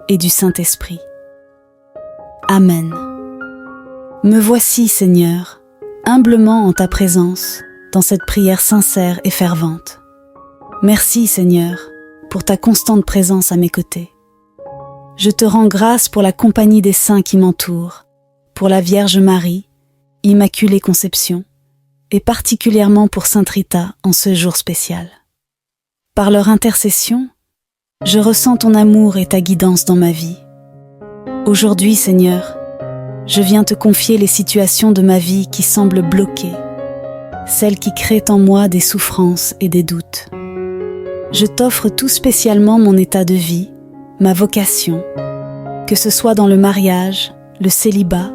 et du Saint-Esprit. Amen. Me voici, Seigneur, humblement en ta présence, dans cette prière sincère et fervente. Merci, Seigneur, pour ta constante présence à mes côtés. Je te rends grâce pour la compagnie des saints qui m'entourent, pour la Vierge Marie, Immaculée Conception, et particulièrement pour Sainte Rita en ce jour spécial. Par leur intercession, je ressens ton amour et ta guidance dans ma vie. Aujourd'hui, Seigneur, je viens te confier les situations de ma vie qui semblent bloquées, celles qui créent en moi des souffrances et des doutes. Je t'offre tout spécialement mon état de vie, ma vocation, que ce soit dans le mariage, le célibat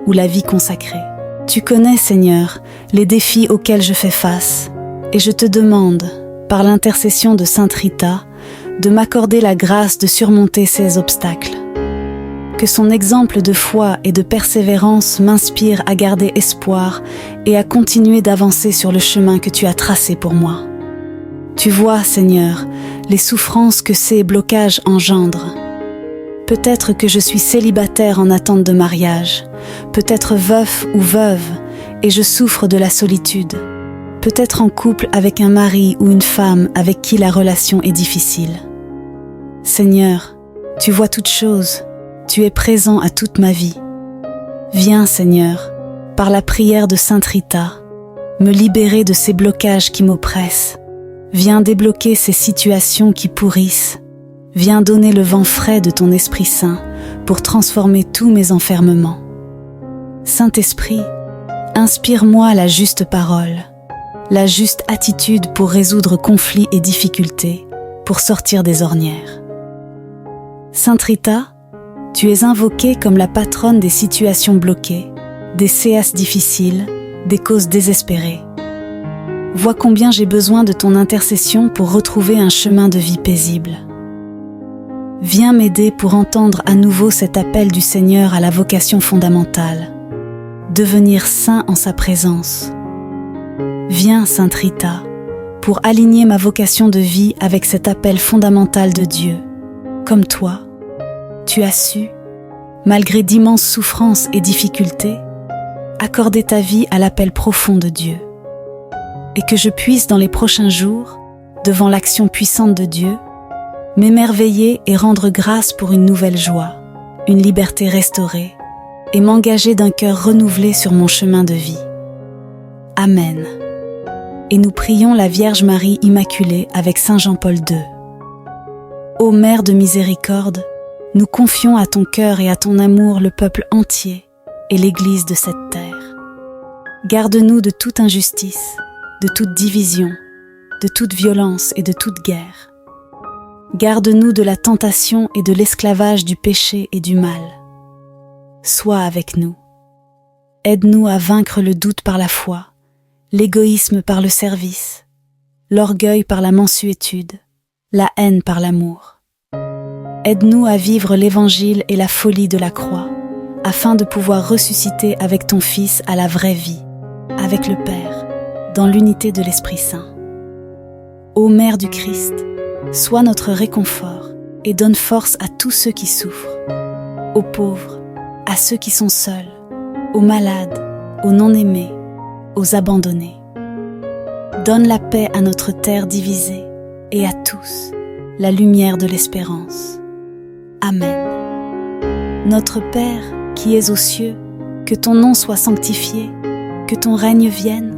ou la vie consacrée. Tu connais, Seigneur, les défis auxquels je fais face, et je te demande, par l'intercession de Sainte Rita, de m'accorder la grâce de surmonter ces obstacles. Que son exemple de foi et de persévérance m'inspire à garder espoir et à continuer d'avancer sur le chemin que tu as tracé pour moi. Tu vois, Seigneur, les souffrances que ces blocages engendrent. Peut-être que je suis célibataire en attente de mariage, peut-être veuf ou veuve, et je souffre de la solitude. Peut-être en couple avec un mari ou une femme avec qui la relation est difficile. Seigneur, tu vois toutes choses, tu es présent à toute ma vie. Viens, Seigneur, par la prière de Sainte Rita, me libérer de ces blocages qui m'oppressent. Viens débloquer ces situations qui pourrissent. Viens donner le vent frais de ton Esprit Saint pour transformer tous mes enfermements. Saint-Esprit, inspire-moi la juste parole, la juste attitude pour résoudre conflits et difficultés, pour sortir des ornières. Sainte Rita, tu es invoquée comme la patronne des situations bloquées, des séances difficiles, des causes désespérées. Vois combien j'ai besoin de ton intercession pour retrouver un chemin de vie paisible. Viens m'aider pour entendre à nouveau cet appel du Seigneur à la vocation fondamentale, devenir saint en sa présence. Viens, Sainte Rita, pour aligner ma vocation de vie avec cet appel fondamental de Dieu. Comme toi, tu as su, malgré d'immenses souffrances et difficultés, accorder ta vie à l'appel profond de Dieu. Et que je puisse dans les prochains jours, devant l'action puissante de Dieu, m'émerveiller et rendre grâce pour une nouvelle joie, une liberté restaurée, et m'engager d'un cœur renouvelé sur mon chemin de vie. Amen. Et nous prions la Vierge Marie Immaculée avec Saint Jean-Paul II. Ô Mère de miséricorde, nous confions à ton cœur et à ton amour le peuple entier et l'Église de cette terre. Garde-nous de toute injustice, de toute division, de toute violence et de toute guerre. Garde-nous de la tentation et de l'esclavage du péché et du mal. Sois avec nous. Aide-nous à vaincre le doute par la foi, l'égoïsme par le service, l'orgueil par la mansuétude, la haine par l'amour. Aide-nous à vivre l'Évangile et la folie de la croix, afin de pouvoir ressusciter avec ton Fils à la vraie vie, avec le Père, dans l'unité de l'Esprit Saint. Ô Mère du Christ, sois notre réconfort et donne force à tous ceux qui souffrent, aux pauvres, à ceux qui sont seuls, aux malades, aux non-aimés, aux abandonnés. Donne la paix à notre terre divisée et à tous la lumière de l'espérance. Amen. Notre Père qui es aux cieux, que ton nom soit sanctifié, que ton règne vienne,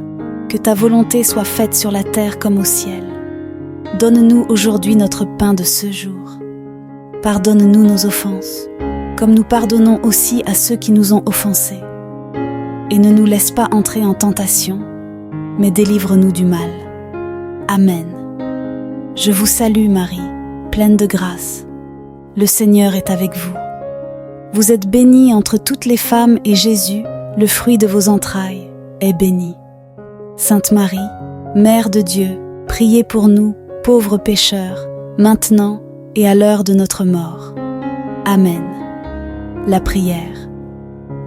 que ta volonté soit faite sur la terre comme au ciel. Donne-nous aujourd'hui notre pain de ce jour. Pardonne-nous nos offenses, comme nous pardonnons aussi à ceux qui nous ont offensés. Et ne nous laisse pas entrer en tentation, mais délivre-nous du mal. Amen. Je vous salue Marie, pleine de grâce. Le Seigneur est avec vous. Vous êtes bénie entre toutes les femmes et Jésus, le fruit de vos entrailles, est béni. Sainte Marie, Mère de Dieu, priez pour nous, pauvres pécheurs, maintenant et à l'heure de notre mort. Amen. La prière.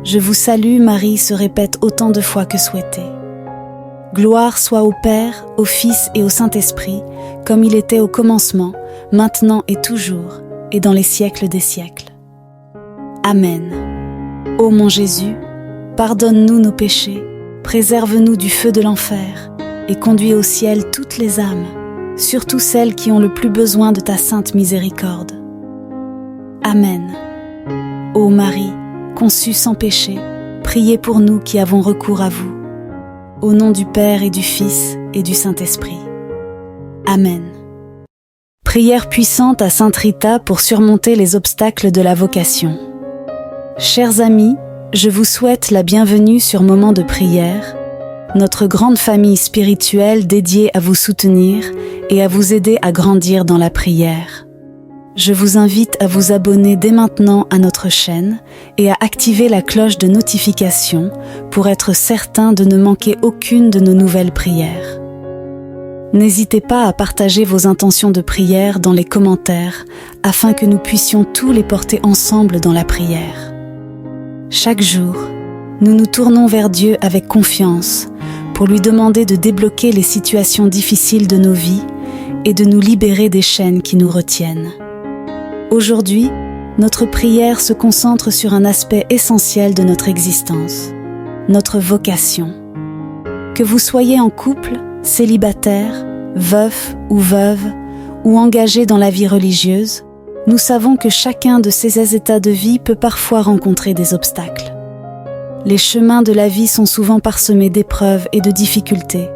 Je vous salue Marie se répète autant de fois que souhaité. Gloire soit au Père, au Fils et au Saint-Esprit, comme il était au commencement, maintenant et toujours, et dans les siècles des siècles. Amen. Ô mon Jésus, pardonne-nous nos péchés, préserve-nous du feu de l'enfer, et conduis au ciel toutes les âmes, surtout celles qui ont le plus besoin de ta sainte miséricorde. Amen. Ô Marie, conçue sans péché, priez pour nous qui avons recours à vous. Au nom du Père et du Fils et du Saint-Esprit. Amen. Prière puissante à Sainte Rita pour surmonter les obstacles de la vocation. Chers amis, je vous souhaite la bienvenue sur Moment de prière, notre grande famille spirituelle dédiée à vous soutenir et à vous aider à grandir dans la prière. Je vous invite à vous abonner dès maintenant à notre chaîne et à activer la cloche de notification pour être certain de ne manquer aucune de nos nouvelles prières. N'hésitez pas à partager vos intentions de prière dans les commentaires afin que nous puissions tous les porter ensemble dans la prière. Chaque jour, nous nous tournons vers Dieu avec confiance pour lui demander de débloquer les situations difficiles de nos vies et de nous libérer des chaînes qui nous retiennent. Aujourd'hui, notre prière se concentre sur un aspect essentiel de notre existence, notre vocation. Que vous soyez en couple, célibataire, veuf ou veuve, ou engagé dans la vie religieuse, nous savons que chacun de ces états de vie peut parfois rencontrer des obstacles. Les chemins de la vie sont souvent parsemés d'épreuves et de difficultés,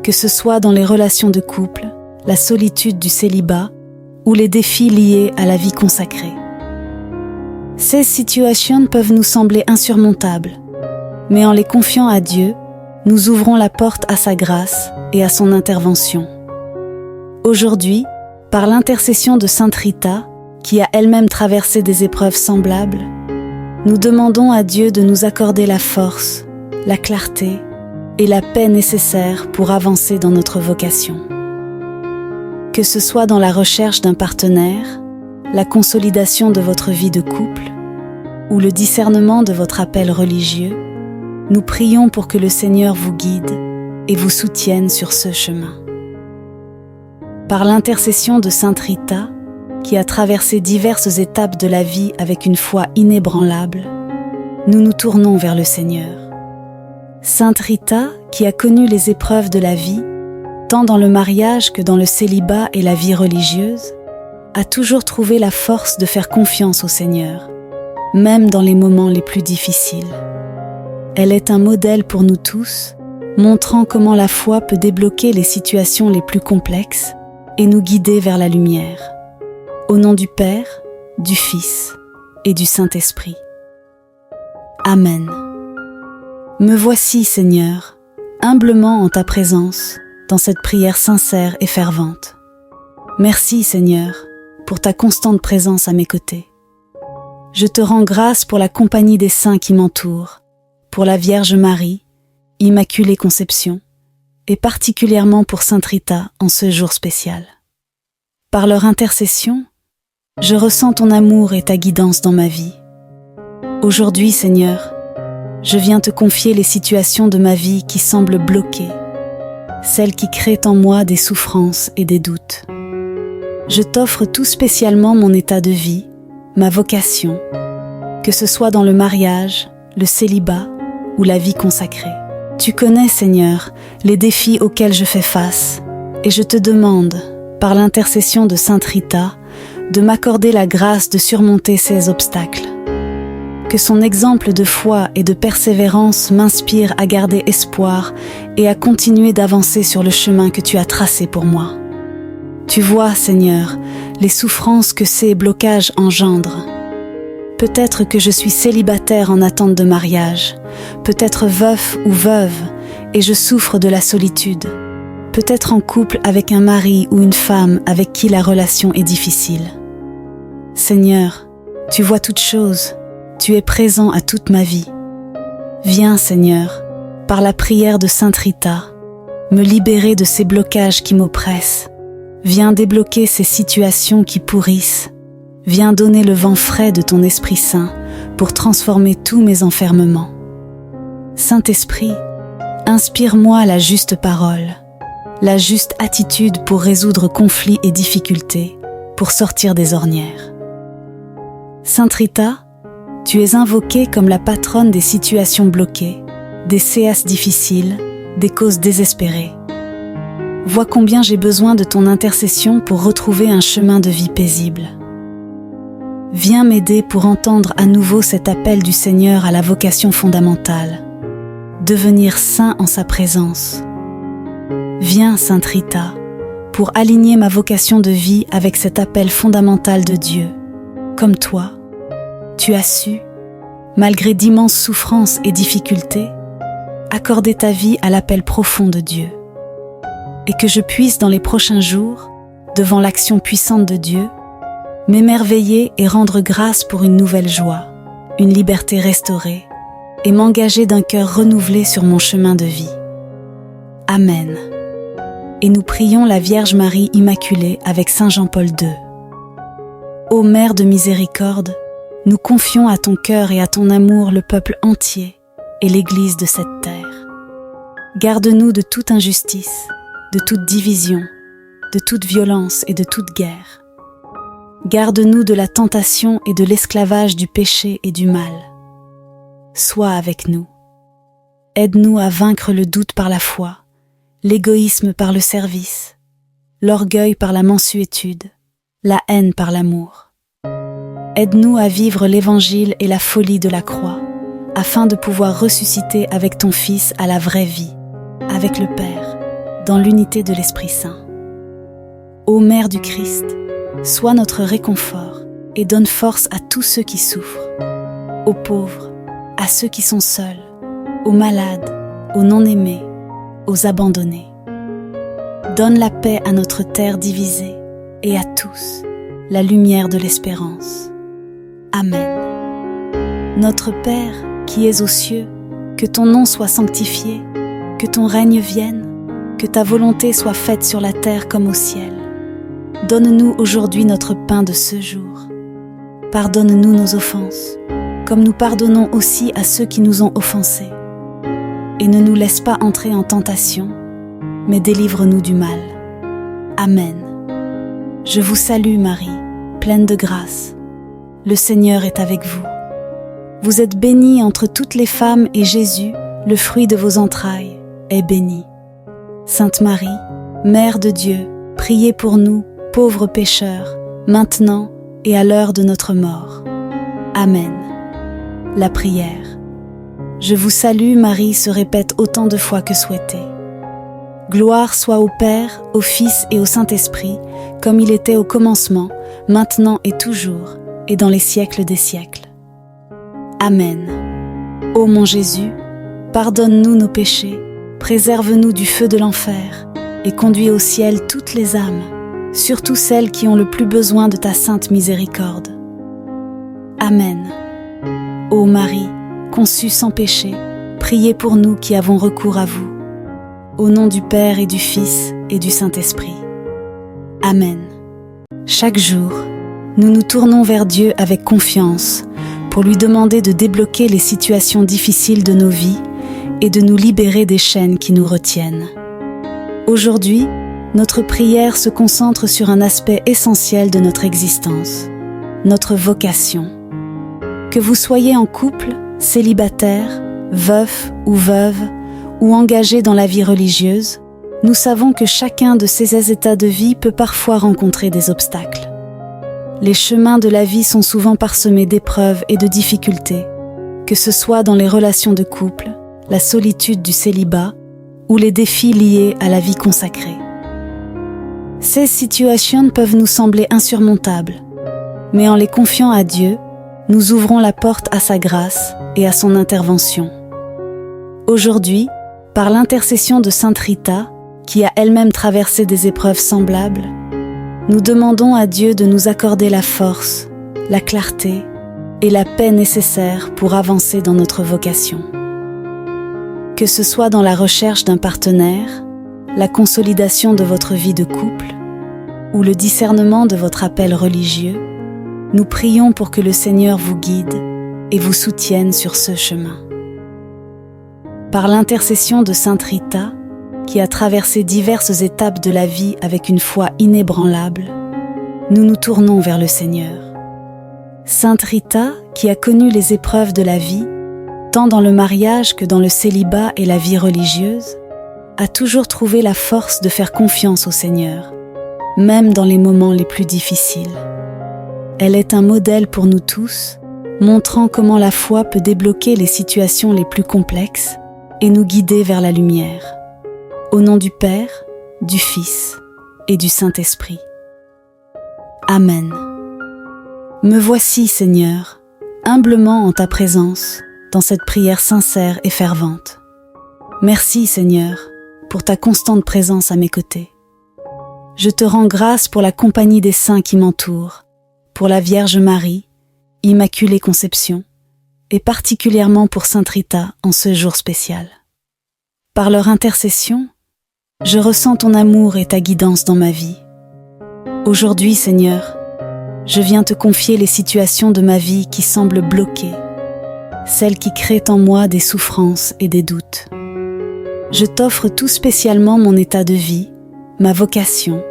que ce soit dans les relations de couple, la solitude du célibat, ou les défis liés à la vie consacrée. Ces situations peuvent nous sembler insurmontables, mais en les confiant à Dieu, nous ouvrons la porte à sa grâce et à son intervention. Aujourd'hui, par l'intercession de Sainte Rita, qui a elle-même traversé des épreuves semblables, nous demandons à Dieu de nous accorder la force, la clarté et la paix nécessaires pour avancer dans notre vocation. Que ce soit dans la recherche d'un partenaire, la consolidation de votre vie de couple ou le discernement de votre appel religieux, nous prions pour que le Seigneur vous guide et vous soutienne sur ce chemin. Par l'intercession de Sainte Rita, qui a traversé diverses étapes de la vie avec une foi inébranlable, nous nous tournons vers le Seigneur. Sainte Rita, qui a connu les épreuves de la vie, tant dans le mariage que dans le célibat et la vie religieuse, a toujours trouvé la force de faire confiance au Seigneur, même dans les moments les plus difficiles. Elle est un modèle pour nous tous, montrant comment la foi peut débloquer les situations les plus complexes et nous guider vers la lumière. Au nom du Père, du Fils et du Saint-Esprit. Amen. Me voici, Seigneur, humblement en ta présence, dans cette prière sincère et fervente. Merci, Seigneur, pour ta constante présence à mes côtés. Je te rends grâce pour la compagnie des saints qui m'entourent, pour la Vierge Marie, Immaculée Conception, et particulièrement pour Sainte Rita en ce jour spécial. Par leur intercession, je ressens ton amour et ta guidance dans ma vie. Aujourd'hui, Seigneur, je viens te confier les situations de ma vie qui semblent bloquées, celles qui créent en moi des souffrances et des doutes. Je t'offre tout spécialement mon état de vie, ma vocation, que ce soit dans le mariage, le célibat ou la vie consacrée. Tu connais, Seigneur, les défis auxquels je fais face, et je te demande, par l'intercession de Sainte Rita, de m'accorder la grâce de surmonter ces obstacles. Que son exemple de foi et de persévérance m'inspire à garder espoir et à continuer d'avancer sur le chemin que tu as tracé pour moi. Tu vois, Seigneur, les souffrances que ces blocages engendrent. Peut-être que je suis célibataire en attente de mariage, peut-être veuf ou veuve, et je souffre de la solitude. Peut-être en couple avec un mari ou une femme avec qui la relation est difficile. Seigneur, tu vois toutes choses. Tu es présent à toute ma vie. Viens, Seigneur, par la prière de Sainte Rita, me libérer de ces blocages qui m'oppressent. Viens débloquer ces situations qui pourrissent. Viens donner le vent frais de ton Esprit Saint pour transformer tous mes enfermements. Saint-Esprit, inspire-moi la juste parole, la juste attitude pour résoudre conflits et difficultés, pour sortir des ornières. Sainte Rita, tu es invoquée comme la patronne des situations bloquées, des séances difficiles, des causes désespérées. Vois combien j'ai besoin de ton intercession pour retrouver un chemin de vie paisible. Viens m'aider pour entendre à nouveau cet appel du Seigneur à la vocation fondamentale. devenir saint en sa présence. Viens, Sainte Rita, pour aligner ma vocation de vie avec cet appel fondamental de Dieu. Comme toi, tu as su, malgré d'immenses souffrances et difficultés, accorder ta vie à l'appel profond de Dieu. Et que je puisse dans les prochains jours, devant l'action puissante de Dieu, m'émerveiller et rendre grâce pour une nouvelle joie, une liberté restaurée, et m'engager d'un cœur renouvelé sur mon chemin de vie. Amen. Et nous prions la Vierge Marie Immaculée avec Saint Jean-Paul II. Ô Mère de miséricorde, nous confions à ton cœur et à ton amour le peuple entier et l'Église de cette terre. Garde-nous de toute injustice, de toute division, de toute violence et de toute guerre. Garde-nous de la tentation et de l'esclavage du péché et du mal. Sois avec nous. Aide-nous à vaincre le doute par la foi, l'égoïsme par le service, l'orgueil par la mansuétude, la haine par l'amour. Aide-nous à vivre l'Évangile et la folie de la croix, afin de pouvoir ressusciter avec ton Fils à la vraie vie, avec le Père, dans l'unité de l'Esprit Saint. Ô Mère du Christ, sois notre réconfort et donne force à tous ceux qui souffrent, aux pauvres, à ceux qui sont seuls, aux malades, aux non-aimés, aux abandonnés. Donne la paix à notre terre divisée et à tous la lumière de l'espérance. Amen. Notre Père, qui es aux cieux, que ton nom soit sanctifié, que ton règne vienne, que ta volonté soit faite sur la terre comme au ciel. Donne-nous aujourd'hui notre pain de ce jour. Pardonne-nous nos offenses, comme nous pardonnons aussi à ceux qui nous ont offensés. Et ne nous laisse pas entrer en tentation, mais délivre-nous du mal. Amen. Je vous salue Marie, pleine de grâce. Le Seigneur est avec vous. Vous êtes bénie entre toutes les femmes et Jésus, le fruit de vos entrailles, est béni. Sainte Marie, Mère de Dieu, priez pour nous, pauvres pécheurs, maintenant et à l'heure de notre mort. Amen. La prière. Je vous salue Marie se répète autant de fois que souhaité. Gloire soit au Père, au Fils et au Saint-Esprit, comme il était au commencement, maintenant et toujours, et dans les siècles des siècles. Amen. Ô mon Jésus, pardonne-nous nos péchés, préserve-nous du feu de l'enfer, et conduis au ciel toutes les âmes, surtout celles qui ont le plus besoin de ta sainte miséricorde. Amen. Ô Marie, conçue sans péché, priez pour nous qui avons recours à vous. Au nom du Père et du Fils et du Saint-Esprit. Amen. Chaque jour, nous nous tournons vers Dieu avec confiance pour lui demander de débloquer les situations difficiles de nos vies et de nous libérer des chaînes qui nous retiennent. Aujourd'hui, notre prière se concentre sur un aspect essentiel de notre existence, notre vocation. Que vous soyez en couple, célibataire, veuf ou veuve, ou engagé dans la vie religieuse, nous savons que chacun de ces états de vie peut parfois rencontrer des obstacles. Les chemins de la vie sont souvent parsemés d'épreuves et de difficultés, que ce soit dans les relations de couple, la solitude du célibat ou les défis liés à la vie consacrée. Ces situations peuvent nous sembler insurmontables, mais en les confiant à Dieu, nous ouvrons la porte à sa grâce et à son intervention. Aujourd'hui, par l'intercession de Sainte Rita, qui a elle-même traversé des épreuves semblables, nous demandons à Dieu de nous accorder la force, la clarté et la paix nécessaires pour avancer dans notre vocation. Que ce soit dans la recherche d'un partenaire, la consolidation de votre vie de couple ou le discernement de votre appel religieux, nous prions pour que le Seigneur vous guide et vous soutienne sur ce chemin. Par l'intercession de Sainte Rita, qui a traversé diverses étapes de la vie avec une foi inébranlable, nous nous tournons vers le Seigneur. Sainte Rita, qui a connu les épreuves de la vie, tant dans le mariage que dans le célibat et la vie religieuse, a toujours trouvé la force de faire confiance au Seigneur, même dans les moments les plus difficiles. Elle est un modèle pour nous tous, montrant comment la foi peut débloquer les situations les plus complexes et nous guider vers la lumière. Au nom du Père, du Fils et du Saint-Esprit. Amen. Me voici, Seigneur, humblement en ta présence, dans cette prière sincère et fervente. Merci, Seigneur, pour ta constante présence à mes côtés. Je te rends grâce pour la compagnie des saints qui m'entourent, pour la Vierge Marie, Immaculée Conception, et particulièrement pour Sainte Rita en ce jour spécial. Par leur intercession, je ressens ton amour et ta guidance dans ma vie. Aujourd'hui, Seigneur, je viens te confier les situations de ma vie qui semblent bloquées, celles qui créent en moi des souffrances et des doutes. Je t'offre tout spécialement mon état de vie, ma vocation,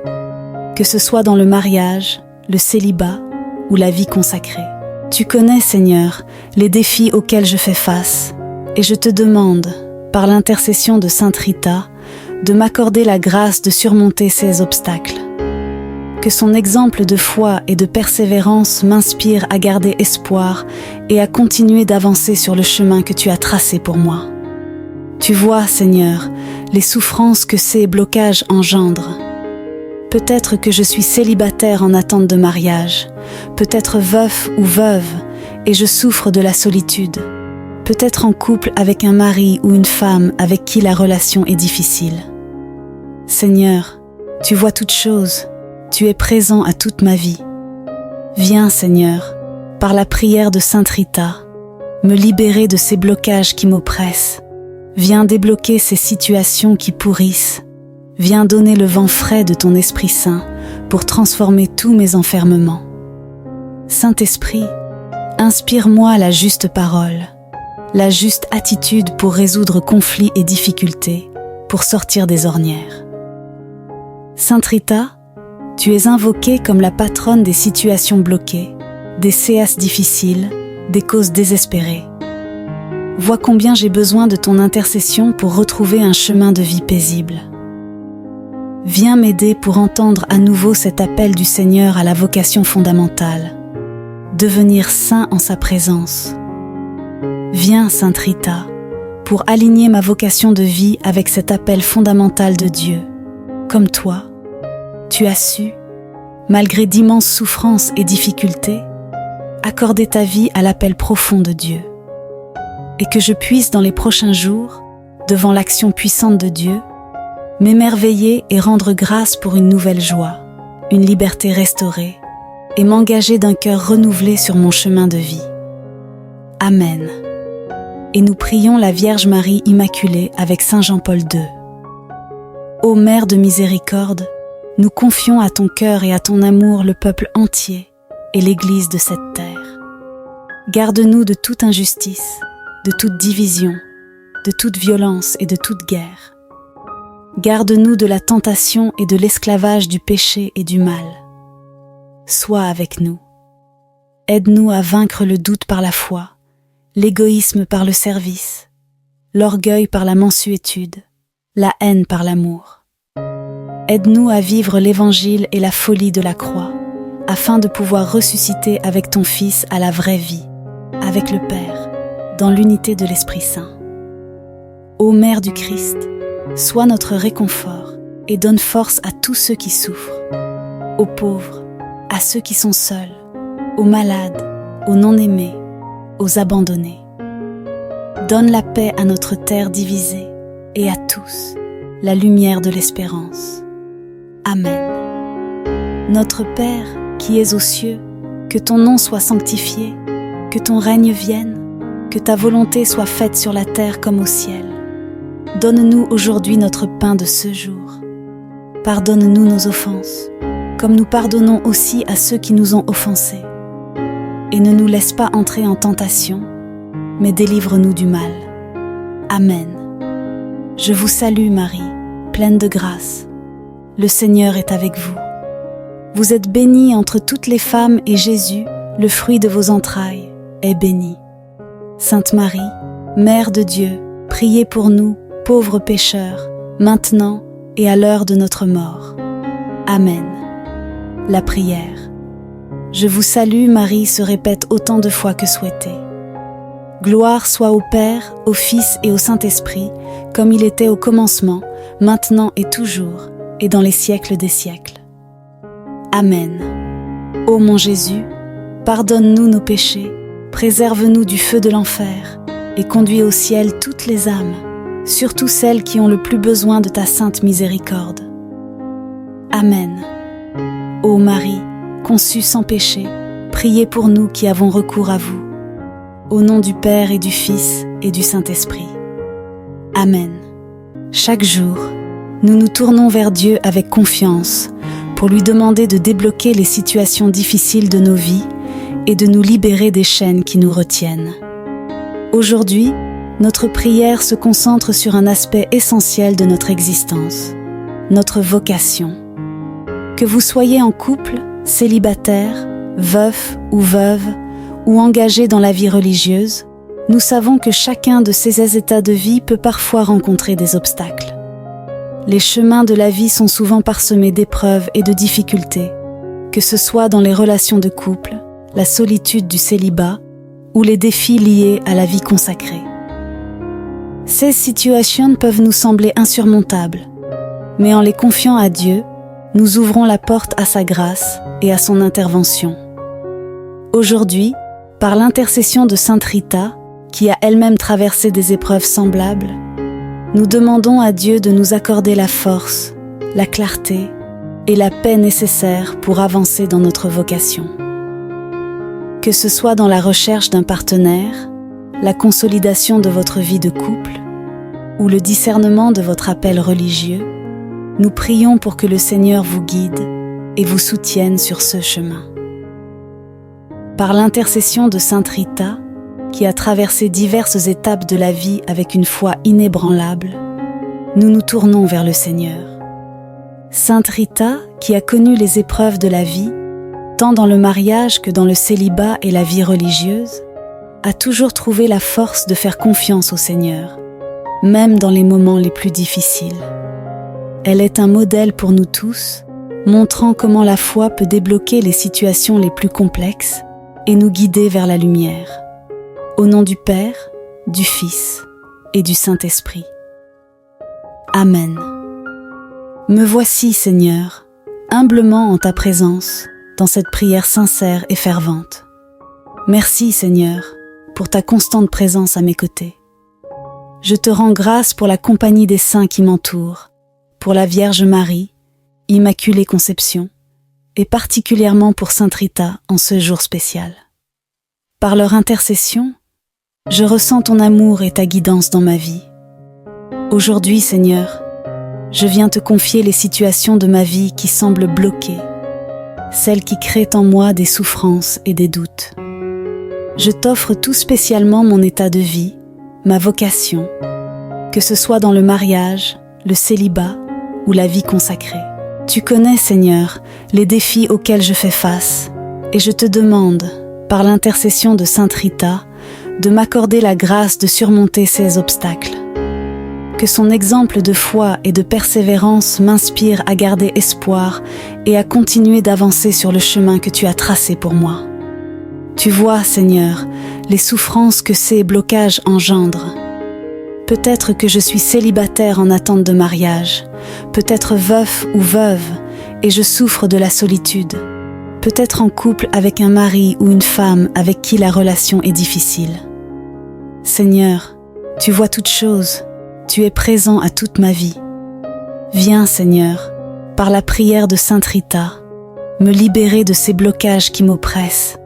que ce soit dans le mariage, le célibat ou la vie consacrée. Tu connais, Seigneur, les défis auxquels je fais face, et je te demande, par l'intercession de Sainte Rita, de m'accorder la grâce de surmonter ces obstacles. Que son exemple de foi et de persévérance m'inspire à garder espoir et à continuer d'avancer sur le chemin que tu as tracé pour moi. Tu vois, Seigneur, les souffrances que ces blocages engendrent. Peut-être que je suis célibataire en attente de mariage, peut-être veuf ou veuve, et je souffre de la solitude, peut-être en couple avec un mari ou une femme avec qui la relation est difficile. Seigneur, tu vois toutes choses, tu es présent à toute ma vie. Viens, Seigneur, par la prière de Sainte Rita, me libérer de ces blocages qui m'oppressent. Viens débloquer ces situations qui pourrissent. Viens donner le vent frais de ton Esprit Saint pour transformer tous mes enfermements. Saint-Esprit, inspire-moi la juste parole, la juste attitude pour résoudre conflits et difficultés, pour sortir des ornières. Sainte Rita, tu es invoquée comme la patronne des situations bloquées, des séances difficiles, des causes désespérées. Vois combien j'ai besoin de ton intercession pour retrouver un chemin de vie paisible. Viens m'aider pour entendre à nouveau cet appel du Seigneur à la vocation fondamentale, devenir saint en sa présence. Viens, Sainte Rita, pour aligner ma vocation de vie avec cet appel fondamental de Dieu. Comme toi, tu as su, malgré d'immenses souffrances et difficultés, accorder ta vie à l'appel profond de Dieu. Et que je puisse dans les prochains jours, devant l'action puissante de Dieu, m'émerveiller et rendre grâce pour une nouvelle joie, une liberté restaurée, et m'engager d'un cœur renouvelé sur mon chemin de vie. Amen. Et nous prions la Vierge Marie Immaculée avec Saint Jean-Paul II. Ô Mère de miséricorde, nous confions à ton cœur et à ton amour le peuple entier et l'Église de cette terre. Garde-nous de toute injustice, de toute division, de toute violence et de toute guerre. Garde-nous de la tentation et de l'esclavage du péché et du mal. Sois avec nous. Aide-nous à vaincre le doute par la foi, l'égoïsme par le service, l'orgueil par la mansuétude, la haine par l'amour. Aide-nous à vivre l'Évangile et la folie de la croix, afin de pouvoir ressusciter avec ton Fils à la vraie vie, avec le Père, dans l'unité de l'Esprit Saint. Ô Mère du Christ, sois notre réconfort et donne force à tous ceux qui souffrent, aux pauvres, à ceux qui sont seuls, aux malades, aux non-aimés, aux abandonnés. Donne la paix à notre terre divisée et à tous la lumière de l'espérance. Amen. Notre Père, qui es aux cieux, que ton nom soit sanctifié, que ton règne vienne, que ta volonté soit faite sur la terre comme au ciel. Donne-nous aujourd'hui notre pain de ce jour. Pardonne-nous nos offenses, comme nous pardonnons aussi à ceux qui nous ont offensés. Et ne nous laisse pas entrer en tentation, mais délivre-nous du mal. Amen. Je vous salue Marie, pleine de grâce. Le Seigneur est avec vous. Vous êtes bénie entre toutes les femmes et Jésus, le fruit de vos entrailles, est béni. Sainte Marie, Mère de Dieu, priez pour nous, pauvres pécheurs, maintenant et à l'heure de notre mort. Amen. La prière. Je vous salue Marie se répète autant de fois que souhaité. Gloire soit au Père, au Fils et au Saint-Esprit, comme il était au commencement, maintenant et toujours, et dans les siècles des siècles. Amen. Ô mon Jésus, pardonne-nous nos péchés, préserve-nous du feu de l'enfer, et conduis au ciel toutes les âmes, surtout celles qui ont le plus besoin de ta sainte miséricorde. Amen. Ô Marie, conçue sans péché, priez pour nous qui avons recours à vous. Au nom du Père et du Fils et du Saint-Esprit. Amen. Chaque jour, nous nous tournons vers Dieu avec confiance pour lui demander de débloquer les situations difficiles de nos vies et de nous libérer des chaînes qui nous retiennent. Aujourd'hui, notre prière se concentre sur un aspect essentiel de notre existence, notre vocation. Que vous soyez en couple, célibataire, veuf ou veuve, ou engagé dans la vie religieuse, nous savons que chacun de ces états de vie peut parfois rencontrer des obstacles. Les chemins de la vie sont souvent parsemés d'épreuves et de difficultés, que ce soit dans les relations de couple, la solitude du célibat ou les défis liés à la vie consacrée. Ces situations peuvent nous sembler insurmontables, mais en les confiant à Dieu, nous ouvrons la porte à sa grâce et à son intervention. Aujourd'hui, par l'intercession de Sainte Rita, qui a elle-même traversé des épreuves semblables, nous demandons à Dieu de nous accorder la force, la clarté et la paix nécessaires pour avancer dans notre vocation. Que ce soit dans la recherche d'un partenaire, la consolidation de votre vie de couple ou le discernement de votre appel religieux, nous prions pour que le Seigneur vous guide et vous soutienne sur ce chemin. Par l'intercession de Sainte Rita, qui a traversé diverses étapes de la vie avec une foi inébranlable, nous nous tournons vers le Seigneur. Sainte Rita, qui a connu les épreuves de la vie, tant dans le mariage que dans le célibat et la vie religieuse, a toujours trouvé la force de faire confiance au Seigneur, même dans les moments les plus difficiles. Elle est un modèle pour nous tous, montrant comment la foi peut débloquer les situations les plus complexes et nous guider vers la lumière. Au nom du Père, du Fils et du Saint-Esprit. Amen. Me voici, Seigneur, humblement en ta présence, dans cette prière sincère et fervente. Merci, Seigneur, pour ta constante présence à mes côtés. Je te rends grâce pour la compagnie des saints qui m'entourent, pour la Vierge Marie, Immaculée Conception, et particulièrement pour Sainte Rita en ce jour spécial. Par leur intercession, je ressens ton amour et ta guidance dans ma vie. Aujourd'hui, Seigneur, je viens te confier les situations de ma vie qui semblent bloquées, celles qui créent en moi des souffrances et des doutes. Je t'offre tout spécialement mon état de vie, ma vocation, que ce soit dans le mariage, le célibat ou la vie consacrée. Tu connais, Seigneur, les défis auxquels je fais face, et je te demande, par l'intercession de Sainte Rita, de m'accorder la grâce de surmonter ces obstacles. Que son exemple de foi et de persévérance m'inspire à garder espoir et à continuer d'avancer sur le chemin que tu as tracé pour moi. Tu vois, Seigneur, les souffrances que ces blocages engendrent. Peut-être que je suis célibataire en attente de mariage, peut-être veuf ou veuve, et je souffre de la solitude. Peut-être en couple avec un mari ou une femme avec qui la relation est difficile. Seigneur, tu vois toutes choses, tu es présent à toute ma vie. Viens, Seigneur, par la prière de Sainte Rita, me libérer de ces blocages qui m'oppressent.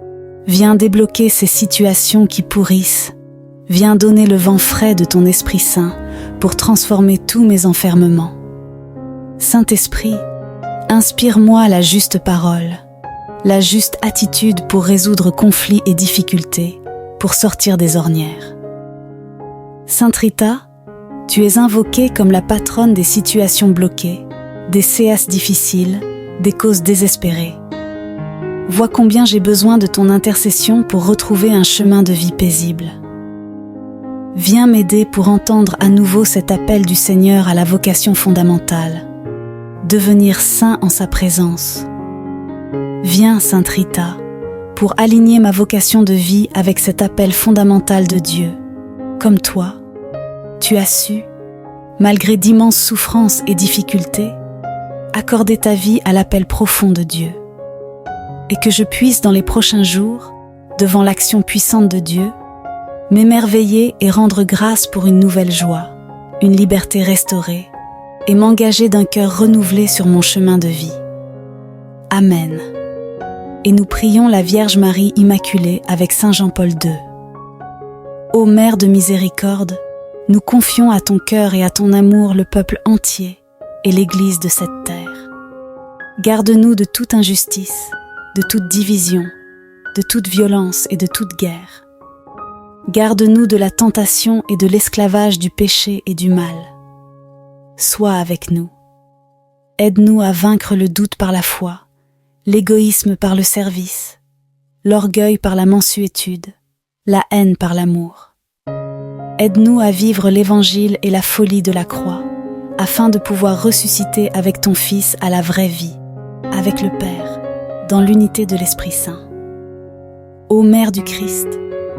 Viens débloquer ces situations qui pourrissent. Viens donner le vent frais de ton Esprit Saint pour transformer tous mes enfermements. Saint-Esprit, inspire-moi la juste parole, la juste attitude pour résoudre conflits et difficultés, pour sortir des ornières. Sainte Rita, tu es invoquée comme la patronne des situations bloquées, des séances difficiles, des causes désespérées. Vois combien j'ai besoin de ton intercession pour retrouver un chemin de vie paisible. Viens m'aider pour entendre à nouveau cet appel du Seigneur à la vocation fondamentale, devenir saint en sa présence. Viens, Sainte Rita, pour aligner ma vocation de vie avec cet appel fondamental de Dieu. Comme toi, tu as su, malgré d'immenses souffrances et difficultés, accorder ta vie à l'appel profond de Dieu. Et que je puisse dans les prochains jours, devant l'action puissante de Dieu, m'émerveiller et rendre grâce pour une nouvelle joie, une liberté restaurée, et m'engager d'un cœur renouvelé sur mon chemin de vie. Amen. Et nous prions la Vierge Marie Immaculée avec Saint Jean-Paul II. Ô Mère de miséricorde, nous confions à ton cœur et à ton amour le peuple entier et l'Église de cette terre. Garde-nous de toute injustice, de toute division, de toute violence et de toute guerre. Garde-nous de la tentation et de l'esclavage du péché et du mal. Sois avec nous. Aide-nous à vaincre le doute par la foi, l'égoïsme par le service, l'orgueil par la mansuétude, la haine par l'amour. Aide-nous à vivre l'Évangile et la folie de la croix, afin de pouvoir ressusciter avec ton Fils à la vraie vie, avec le Père, dans l'unité de l'Esprit Saint. Ô Mère du Christ,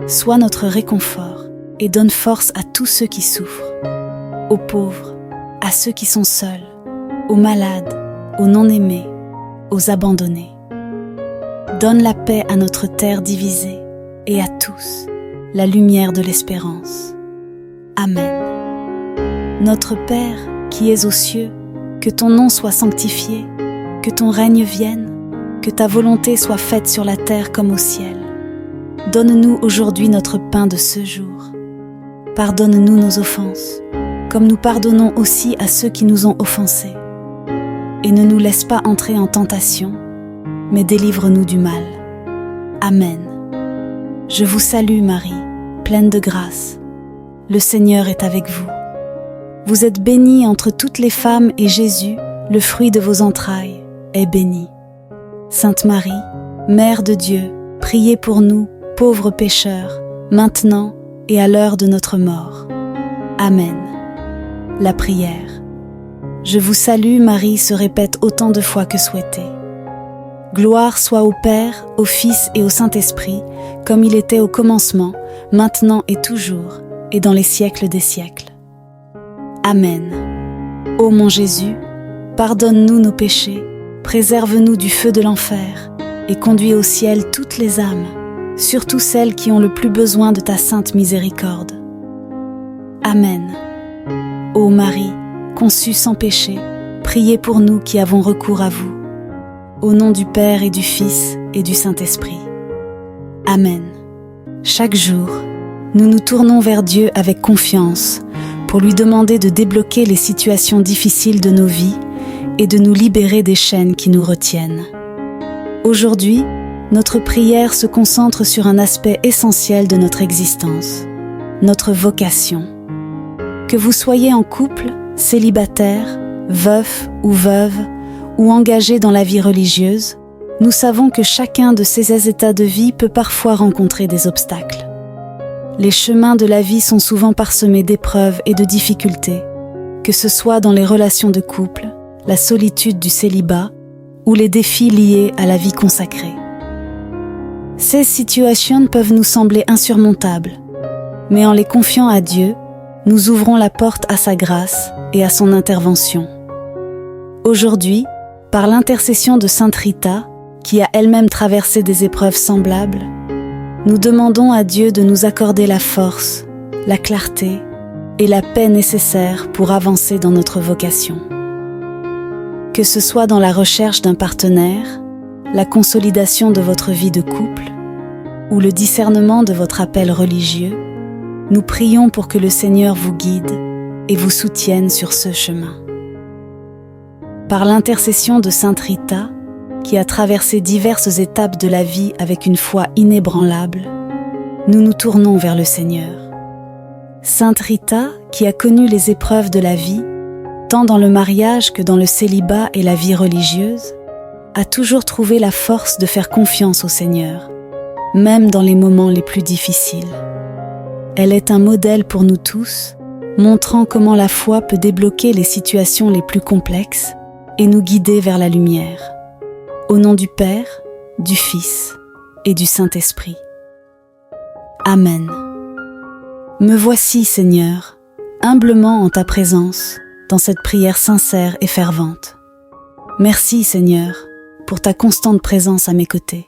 sois notre réconfort et donne force à tous ceux qui souffrent, aux pauvres, à ceux qui sont seuls, aux malades, aux non-aimés, aux abandonnés. Donne la paix à notre terre divisée et à tous la lumière de l'espérance. Amen. Notre Père, qui es aux cieux, que ton nom soit sanctifié, que ton règne vienne, que ta volonté soit faite sur la terre comme au ciel. Donne-nous aujourd'hui notre pain de ce jour. Pardonne-nous nos offenses, comme nous pardonnons aussi à ceux qui nous ont offensés. Et ne nous laisse pas entrer en tentation, mais délivre-nous du mal. Amen. Je vous salue Marie, pleine de grâce. Le Seigneur est avec vous. Vous êtes bénie entre toutes les femmes et Jésus, le fruit de vos entrailles, est béni. Sainte Marie, Mère de Dieu, priez pour nous, pauvres pécheurs, maintenant et à l'heure de notre mort. Amen. La prière. Je vous salue Marie se répète autant de fois que souhaité. Gloire soit au Père, au Fils et au Saint-Esprit, comme il était au commencement, maintenant et toujours, et dans les siècles des siècles. Amen. Ô mon Jésus, pardonne-nous nos péchés, préserve-nous du feu de l'enfer, et conduis au ciel toutes les âmes, surtout celles qui ont le plus besoin de ta sainte miséricorde. Amen. Ô Marie, conçue sans péché, priez pour nous qui avons recours à vous. Au nom du Père et du Fils et du Saint-Esprit. Amen. Chaque jour, nous nous tournons vers Dieu avec confiance pour lui demander de débloquer les situations difficiles de nos vies et de nous libérer des chaînes qui nous retiennent. Aujourd'hui, notre prière se concentre sur un aspect essentiel de notre existence, notre vocation. Que vous soyez en couple, célibataire, veuf ou veuve, ou engagé dans la vie religieuse, nous savons que chacun de ces états de vie peut parfois rencontrer des obstacles. Les chemins de la vie sont souvent parsemés d'épreuves et de difficultés, que ce soit dans les relations de couple, la solitude du célibat ou les défis liés à la vie consacrée. Ces situations peuvent nous sembler insurmontables, mais en les confiant à Dieu, nous ouvrons la porte à sa grâce et à son intervention. Aujourd'hui, par l'intercession de Sainte Rita, qui a elle-même traversé des épreuves semblables, nous demandons à Dieu de nous accorder la force, la clarté et la paix nécessaires pour avancer dans notre vocation. Que ce soit dans la recherche d'un partenaire, la consolidation de votre vie de couple ou le discernement de votre appel religieux, nous prions pour que le Seigneur vous guide et vous soutienne sur ce chemin. Par l'intercession de Sainte Rita, qui a traversé diverses étapes de la vie avec une foi inébranlable, nous nous tournons vers le Seigneur. Sainte Rita, qui a connu les épreuves de la vie, tant dans le mariage que dans le célibat et la vie religieuse, a toujours trouvé la force de faire confiance au Seigneur, même dans les moments les plus difficiles. Elle est un modèle pour nous tous, montrant comment la foi peut débloquer les situations les plus complexes et nous guider vers la lumière. Au nom du Père, du Fils et du Saint-Esprit. Amen. Me voici, Seigneur, humblement en ta présence, dans cette prière sincère et fervente. Merci, Seigneur, pour ta constante présence à mes côtés.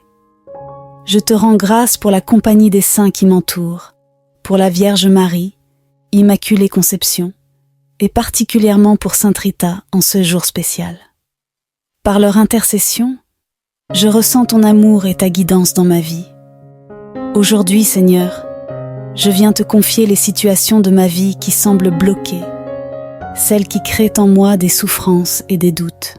Je te rends grâce pour la compagnie des saints qui m'entourent, pour la Vierge Marie, Immaculée Conception, et particulièrement pour Sainte Rita en ce jour spécial. Par leur intercession, je ressens ton amour et ta guidance dans ma vie. Aujourd'hui, Seigneur, je viens te confier les situations de ma vie qui semblent bloquées, celles qui créent en moi des souffrances et des doutes.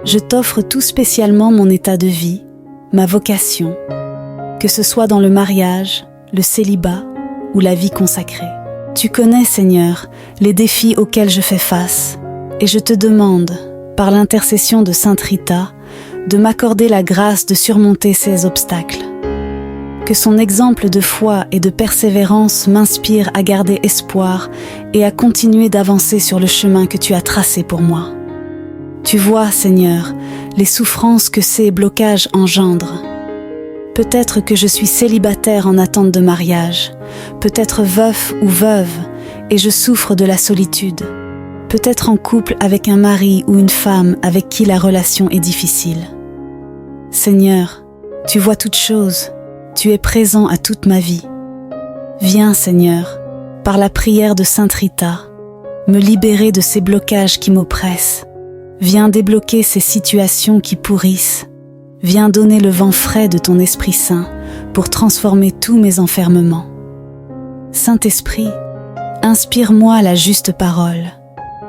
Je t'offre tout spécialement mon état de vie, ma vocation, que ce soit dans le mariage, le célibat ou la vie consacrée. Tu connais, Seigneur, les défis auxquels je fais face, et je te demande, par l'intercession de Sainte Rita, de m'accorder la grâce de surmonter ces obstacles. Que son exemple de foi et de persévérance m'inspire à garder espoir et à continuer d'avancer sur le chemin que tu as tracé pour moi. Tu vois, Seigneur, les souffrances que ces blocages engendrent. Peut-être que je suis célibataire en attente de mariage, peut-être veuf ou veuve, et je souffre de la solitude. Peut-être en couple avec un mari ou une femme avec qui la relation est difficile. Seigneur, tu vois toutes choses, tu es présent à toute ma vie. Viens, Seigneur, par la prière de Sainte Rita, me libérer de ces blocages qui m'oppressent. Viens débloquer ces situations qui pourrissent. Viens donner le vent frais de ton Esprit Saint pour transformer tous mes enfermements. Saint-Esprit, inspire-moi la juste parole,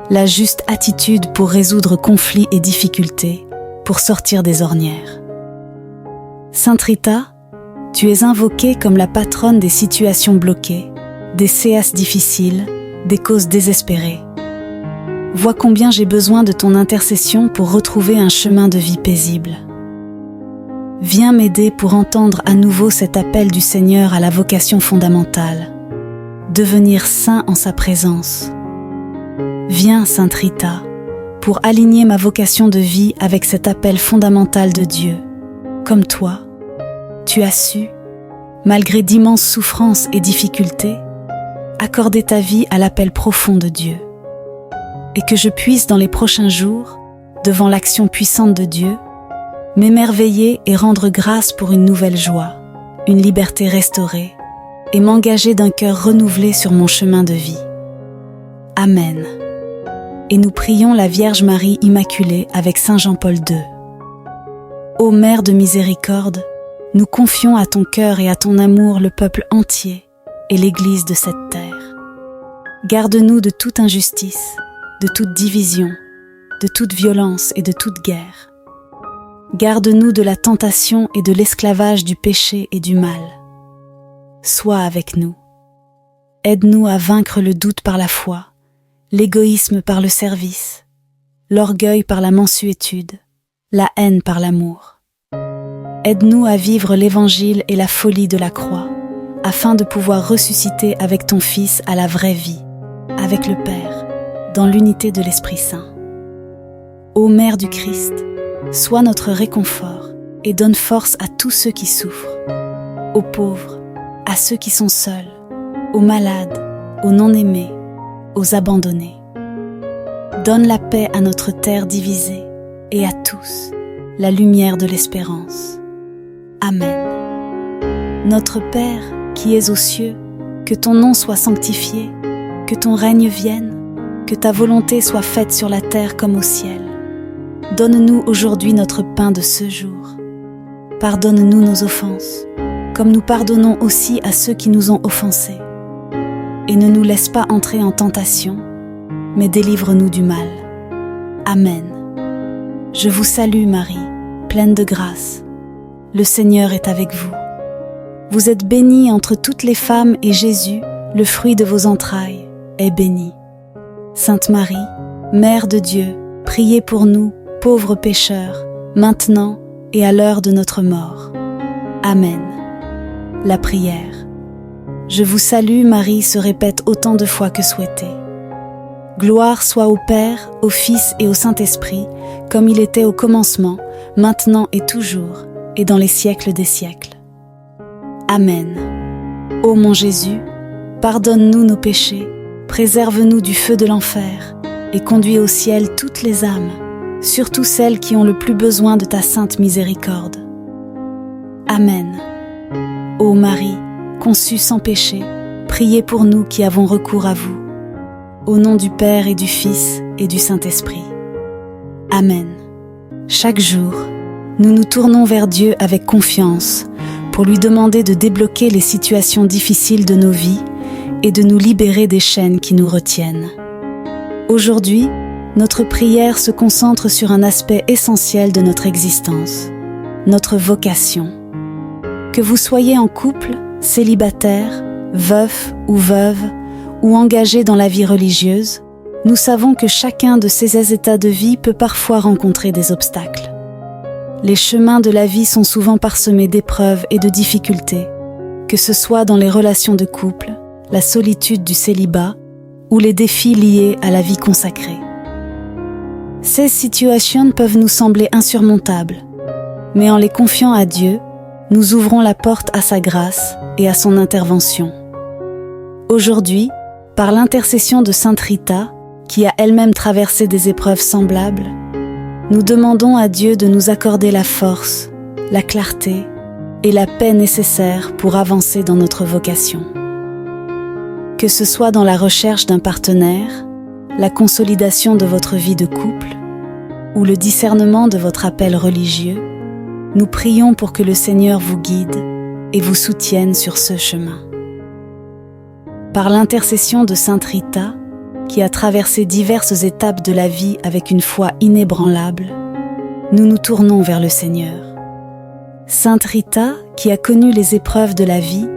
la juste attitude pour résoudre conflits et difficultés, pour sortir des ornières. Sainte Rita, tu es invoquée comme la patronne des situations bloquées, des séances difficiles, des causes désespérées. Vois combien j'ai besoin de ton intercession pour retrouver un chemin de vie paisible. Viens m'aider pour entendre à nouveau cet appel du Seigneur à la vocation fondamentale, devenir saint en sa présence. Viens, Sainte Rita, pour aligner ma vocation de vie avec cet appel fondamental de Dieu. Comme toi, tu as su, malgré d'immenses souffrances et difficultés, accorder ta vie à l'appel profond de Dieu. Et que je puisse dans les prochains jours, devant l'action puissante de Dieu, m'émerveiller et rendre grâce pour une nouvelle joie, une liberté restaurée, et m'engager d'un cœur renouvelé sur mon chemin de vie. Amen. Et nous prions la Vierge Marie Immaculée avec Saint Jean-Paul II. Ô Mère de miséricorde, nous confions à ton cœur et à ton amour le peuple entier et l'Église de cette terre. Garde-nous de toute injustice, de toute division, de toute violence et de toute guerre. Garde-nous de la tentation et de l'esclavage du péché et du mal. Sois avec nous. Aide-nous à vaincre le doute par la foi, l'égoïsme par le service, l'orgueil par la mansuétude, la haine par l'amour. Aide-nous à vivre l'Évangile et la folie de la croix, afin de pouvoir ressusciter avec ton Fils à la vraie vie, avec le Père, dans l'unité de l'Esprit Saint. Ô Mère du Christ, sois notre réconfort et donne force à tous ceux qui souffrent, aux pauvres, à ceux qui sont seuls, aux malades, aux non-aimés, aux abandonnés. Donne la paix à notre terre divisée et à tous la lumière de l'espérance. Amen. Notre Père qui es aux cieux, que ton nom soit sanctifié, que ton règne vienne, que ta volonté soit faite sur la terre comme au ciel. Donne-nous aujourd'hui notre pain de ce jour. Pardonne-nous nos offenses, comme nous pardonnons aussi à ceux qui nous ont offensés. Et ne nous laisse pas entrer en tentation, mais délivre-nous du mal. Amen. Je vous salue Marie, pleine de grâce. Le Seigneur est avec vous. Vous êtes bénie entre toutes les femmes et Jésus, le fruit de vos entrailles, est béni. Sainte Marie, Mère de Dieu, priez pour nous, pauvres pécheurs, maintenant et à l'heure de notre mort. Amen. La prière. Je vous salue Marie se répète autant de fois que souhaité. Gloire soit au Père, au Fils et au Saint-Esprit, comme il était au commencement, maintenant et toujours, et dans les siècles des siècles. Amen. Ô mon Jésus, pardonne-nous nos péchés, préserve-nous du feu de l'enfer et conduis au ciel toutes les âmes, surtout celles qui ont le plus besoin de ta sainte miséricorde. Amen. Ô Marie, conçue sans péché, priez pour nous qui avons recours à vous. Au nom du Père et du Fils et du Saint-Esprit. Amen. Chaque jour, nous nous tournons vers Dieu avec confiance pour lui demander de débloquer les situations difficiles de nos vies et de nous libérer des chaînes qui nous retiennent. Aujourd'hui, notre prière se concentre sur un aspect essentiel de notre existence, notre vocation. Que vous soyez en couple, célibataire, veuf ou veuve, ou engagé dans la vie religieuse, nous savons que chacun de ces états de vie peut parfois rencontrer des obstacles. Les chemins de la vie sont souvent parsemés d'épreuves et de difficultés, que ce soit dans les relations de couple, la solitude du célibat ou les défis liés à la vie consacrée. Ces situations peuvent nous sembler insurmontables, mais en les confiant à Dieu, nous ouvrons la porte à sa grâce et à son intervention. Aujourd'hui, par l'intercession de Sainte Rita, qui a elle-même traversé des épreuves semblables, nous demandons à Dieu de nous accorder la force, la clarté et la paix nécessaires pour avancer dans notre vocation. Que ce soit dans la recherche d'un partenaire, la consolidation de votre vie de couple ou le discernement de votre appel religieux, nous prions pour que le Seigneur vous guide et vous soutienne sur ce chemin. Par l'intercession de Sainte Rita, qui a traversé diverses étapes de la vie avec une foi inébranlable, nous nous tournons vers le Seigneur. Sainte Rita, qui a connu les épreuves de la vie,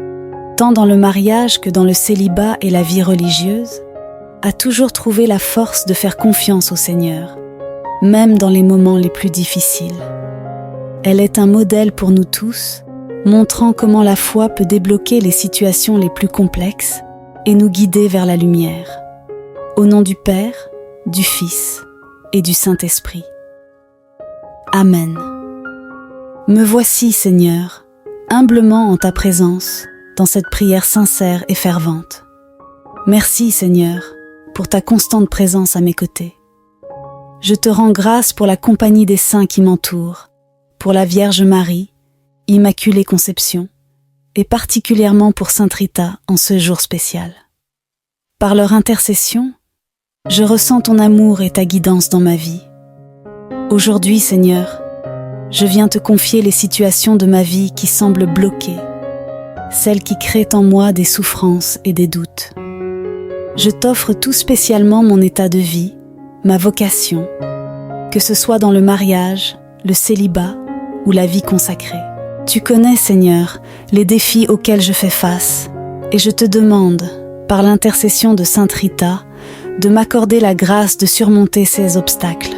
tant dans le mariage que dans le célibat et la vie religieuse, a toujours trouvé la force de faire confiance au Seigneur, même dans les moments les plus difficiles. Elle est un modèle pour nous tous, montrant comment la foi peut débloquer les situations les plus complexes et nous guider vers la lumière. Au nom du Père, du Fils et du Saint-Esprit. Amen. Me voici, Seigneur, humblement en ta présence, dans cette prière sincère et fervente. Merci, Seigneur, pour ta constante présence à mes côtés. Je te rends grâce pour la compagnie des saints qui m'entourent, pour la Vierge Marie, Immaculée Conception, et particulièrement pour Sainte Rita en ce jour spécial. Par leur intercession, je ressens ton amour et ta guidance dans ma vie. Aujourd'hui, Seigneur, je viens te confier les situations de ma vie qui semblent bloquées, celles qui créent en moi des souffrances et des doutes. Je t'offre tout spécialement mon état de vie, ma vocation, que ce soit dans le mariage, le célibat ou la vie consacrée. Tu connais, Seigneur, les défis auxquels je fais face, et je te demande, par l'intercession de Sainte Rita, de m'accorder la grâce de surmonter ces obstacles.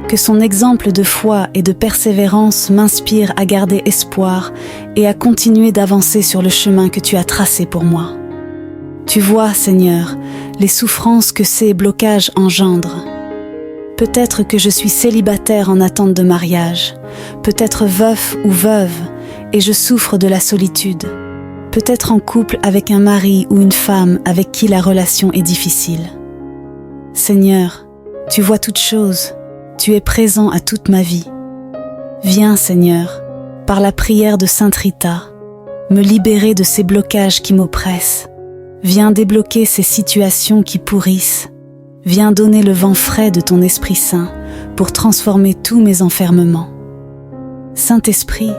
Que son exemple de foi et de persévérance m'inspire à garder espoir et à continuer d'avancer sur le chemin que tu as tracé pour moi. Tu vois, Seigneur, les souffrances que ces blocages engendrent. Peut-être que je suis célibataire en attente de mariage, peut-être veuf ou veuve, et je souffre de la solitude. Peut-être en couple avec un mari ou une femme avec qui la relation est difficile. Seigneur, tu vois toutes choses, tu es présent à toute ma vie. Viens, Seigneur, par la prière de Sainte Rita, me libérer de ces blocages qui m'oppressent. Viens débloquer ces situations qui pourrissent. Viens donner le vent frais de ton Esprit Saint pour transformer tous mes enfermements. Saint-Esprit,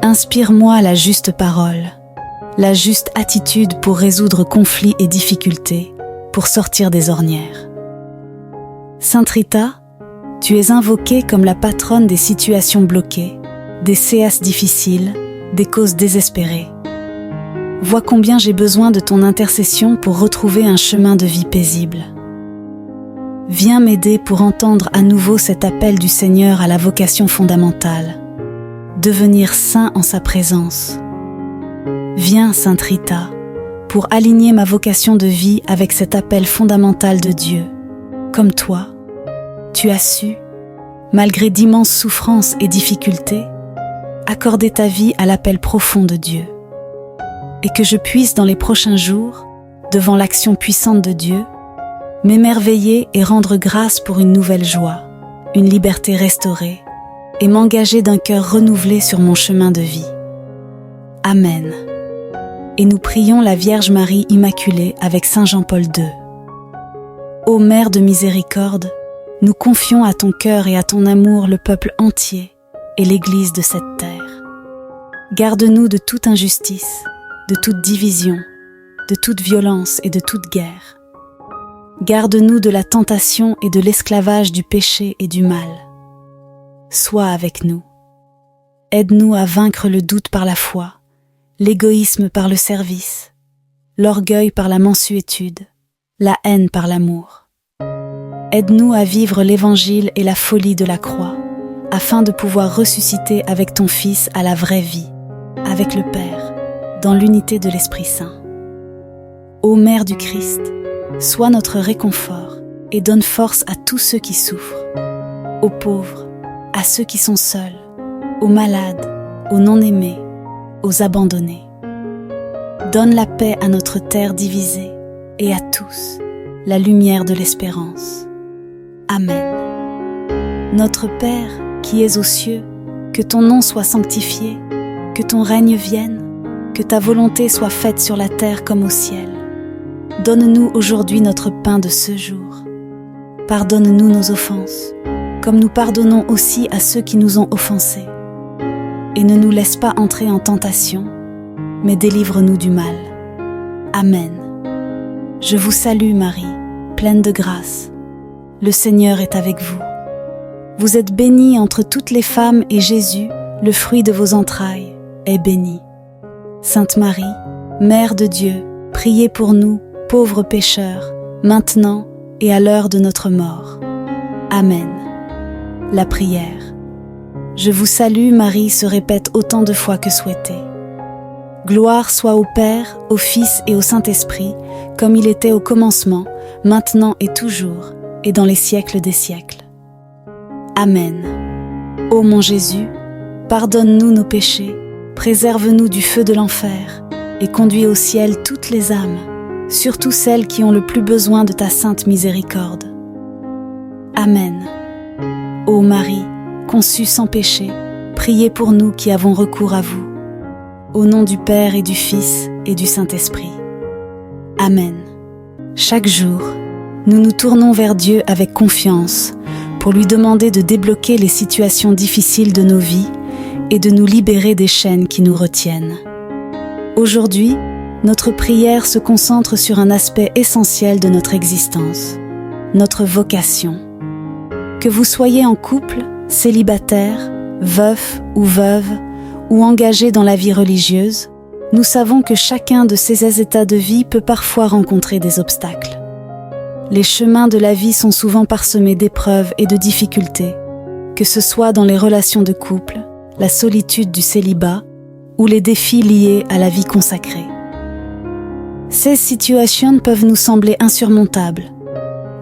inspire-moi la juste parole, la juste attitude pour résoudre conflits et difficultés, pour sortir des ornières. Sainte Rita, tu es invoquée comme la patronne des situations bloquées, des séances difficiles, des causes désespérées. Vois combien j'ai besoin de ton intercession pour retrouver un chemin de vie paisible. Viens m'aider pour entendre à nouveau cet appel du Seigneur à la vocation fondamentale, devenir saint en sa présence. Viens, Sainte Rita, pour aligner ma vocation de vie avec cet appel fondamental de Dieu. Comme toi, tu as su, malgré d'immenses souffrances et difficultés, accorder ta vie à l'appel profond de Dieu. Et que je puisse dans les prochains jours, devant l'action puissante de Dieu, m'émerveiller et rendre grâce pour une nouvelle joie, une liberté restaurée, et m'engager d'un cœur renouvelé sur mon chemin de vie. Amen. Et nous prions la Vierge Marie Immaculée avec Saint Jean-Paul II. Ô Mère de miséricorde, nous confions à ton cœur et à ton amour le peuple entier et l'Église de cette terre. Garde-nous de toute injustice, de toute division, de toute violence et de toute guerre. Garde-nous de la tentation et de l'esclavage du péché et du mal. Sois avec nous. Aide-nous à vaincre le doute par la foi, l'égoïsme par le service, l'orgueil par la mansuétude, la haine par l'amour. Aide-nous à vivre l'Évangile et la folie de la croix, afin de pouvoir ressusciter avec ton Fils à la vraie vie, avec le Père, dans l'unité de l'Esprit Saint. Ô Mère du Christ, sois notre réconfort et donne force à tous ceux qui souffrent, aux pauvres, à ceux qui sont seuls, aux malades, aux non-aimés, aux abandonnés. Donne la paix à notre terre divisée et à tous la lumière de l'espérance. Amen. Notre Père, qui es aux cieux, que ton nom soit sanctifié, que ton règne vienne, que ta volonté soit faite sur la terre comme au ciel. Donne-nous aujourd'hui notre pain de ce jour. Pardonne-nous nos offenses, comme nous pardonnons aussi à ceux qui nous ont offensés. Et ne nous laisse pas entrer en tentation, mais délivre-nous du mal. Amen. Je vous salue Marie, pleine de grâce. Le Seigneur est avec vous. Vous êtes bénie entre toutes les femmes et Jésus, le fruit de vos entrailles, est béni. Sainte Marie, Mère de Dieu, priez pour nous, pauvres pécheurs, maintenant et à l'heure de notre mort. Amen. La prière. Je vous salue Marie se répète autant de fois que souhaité. Gloire soit au Père, au Fils et au Saint-Esprit, comme il était au commencement, maintenant et toujours, et dans les siècles des siècles. Amen. Ô mon Jésus, pardonne-nous nos péchés, préserve-nous du feu de l'enfer, et conduis au ciel toutes les âmes, surtout celles qui ont le plus besoin de ta sainte miséricorde. Amen. Ô Marie, conçue sans péché, priez pour nous qui avons recours à vous. Au nom du Père et du Fils et du Saint-Esprit. Amen. Chaque jour, nous nous tournons vers Dieu avec confiance pour lui demander de débloquer les situations difficiles de nos vies et de nous libérer des chaînes qui nous retiennent. Aujourd'hui, notre prière se concentre sur un aspect essentiel de notre existence, notre vocation. Que vous soyez en couple, célibataire, veuf ou veuve, ou engagé dans la vie religieuse, nous savons que chacun de ces états de vie peut parfois rencontrer des obstacles. Les chemins de la vie sont souvent parsemés d'épreuves et de difficultés, que ce soit dans les relations de couple, la solitude du célibat ou les défis liés à la vie consacrée. Ces situations peuvent nous sembler insurmontables,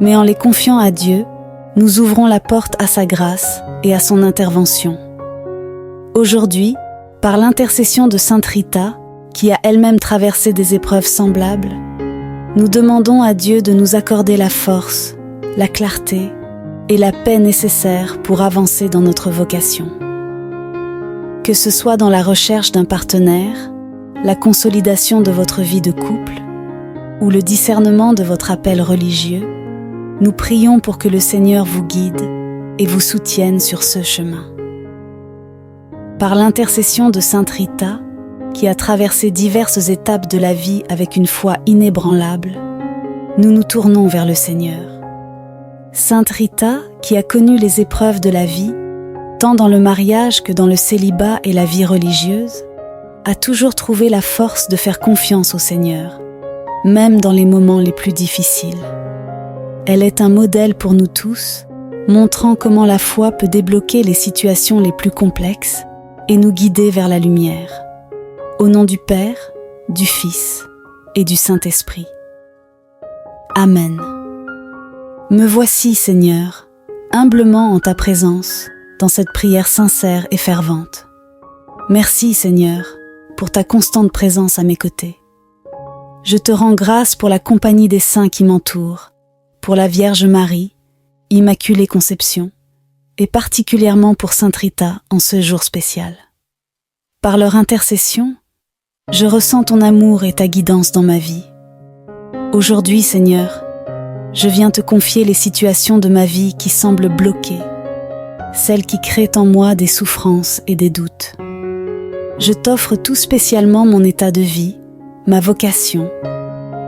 mais en les confiant à Dieu, nous ouvrons la porte à sa grâce et à son intervention. Aujourd'hui, par l'intercession de Sainte Rita, qui a elle-même traversé des épreuves semblables, nous demandons à Dieu de nous accorder la force, la clarté et la paix nécessaires pour avancer dans notre vocation. Que ce soit dans la recherche d'un partenaire, la consolidation de votre vie de couple ou le discernement de votre appel religieux, nous prions pour que le Seigneur vous guide et vous soutienne sur ce chemin. Par l'intercession de Sainte Rita, qui a traversé diverses étapes de la vie avec une foi inébranlable, nous nous tournons vers le Seigneur. Sainte Rita, qui a connu les épreuves de la vie, tant dans le mariage que dans le célibat et la vie religieuse, a toujours trouvé la force de faire confiance au Seigneur, même dans les moments les plus difficiles. Elle est un modèle pour nous tous, montrant comment la foi peut débloquer les situations les plus complexes et nous guider vers la lumière. Au nom du Père, du Fils et du Saint-Esprit. Amen. Me voici, Seigneur, humblement en ta présence, dans cette prière sincère et fervente. Merci Seigneur, pour ta constante présence à mes côtés. Je te rends grâce pour la compagnie des saints qui m'entourent, pour la Vierge Marie, Immaculée Conception, et particulièrement pour Sainte Rita en ce jour spécial. Par leur intercession, je ressens ton amour et ta guidance dans ma vie. Aujourd'hui, Seigneur, je viens te confier les situations de ma vie qui semblent bloquées, celles qui créent en moi des souffrances et des doutes. Je t'offre tout spécialement mon état de vie, ma vocation,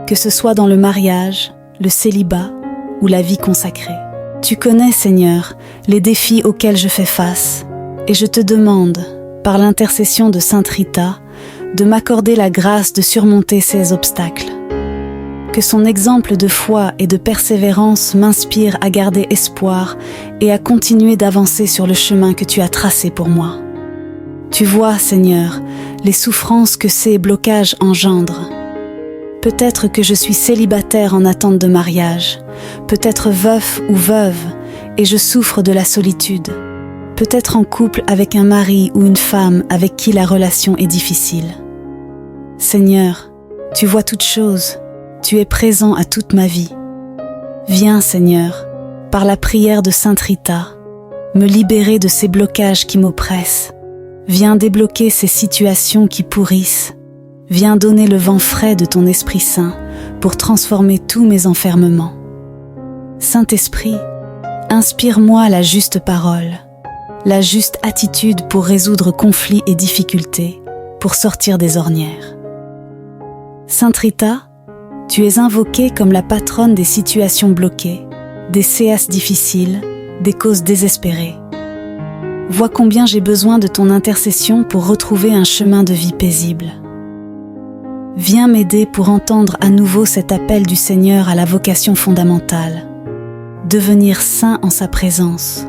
que ce soit dans le mariage, le célibat ou la vie consacrée. Tu connais, Seigneur, les défis auxquels je fais face, et je te demande, par l'intercession de Sainte Rita, de m'accorder la grâce de surmonter ces obstacles. Que son exemple de foi et de persévérance m'inspire à garder espoir et à continuer d'avancer sur le chemin que tu as tracé pour moi. Tu vois, Seigneur, les souffrances que ces blocages engendrent. Peut-être que je suis célibataire en attente de mariage, peut-être veuf ou veuve, et je souffre de la solitude, peut-être en couple avec un mari ou une femme avec qui la relation est difficile. Seigneur, tu vois toutes choses, tu es présent à toute ma vie. Viens, Seigneur, par la prière de Sainte Rita, me libérer de ces blocages qui m'oppressent. Viens débloquer ces situations qui pourrissent. Viens donner le vent frais de ton Esprit Saint pour transformer tous mes enfermements. Saint-Esprit, inspire-moi la juste parole, la juste attitude pour résoudre conflits et difficultés, pour sortir des ornières. Sainte Rita, tu es invoquée comme la patronne des situations bloquées, des séances difficiles, des causes désespérées. Vois combien j'ai besoin de ton intercession pour retrouver un chemin de vie paisible. Viens m'aider pour entendre à nouveau cet appel du Seigneur à la vocation fondamentale, devenir saint en sa présence.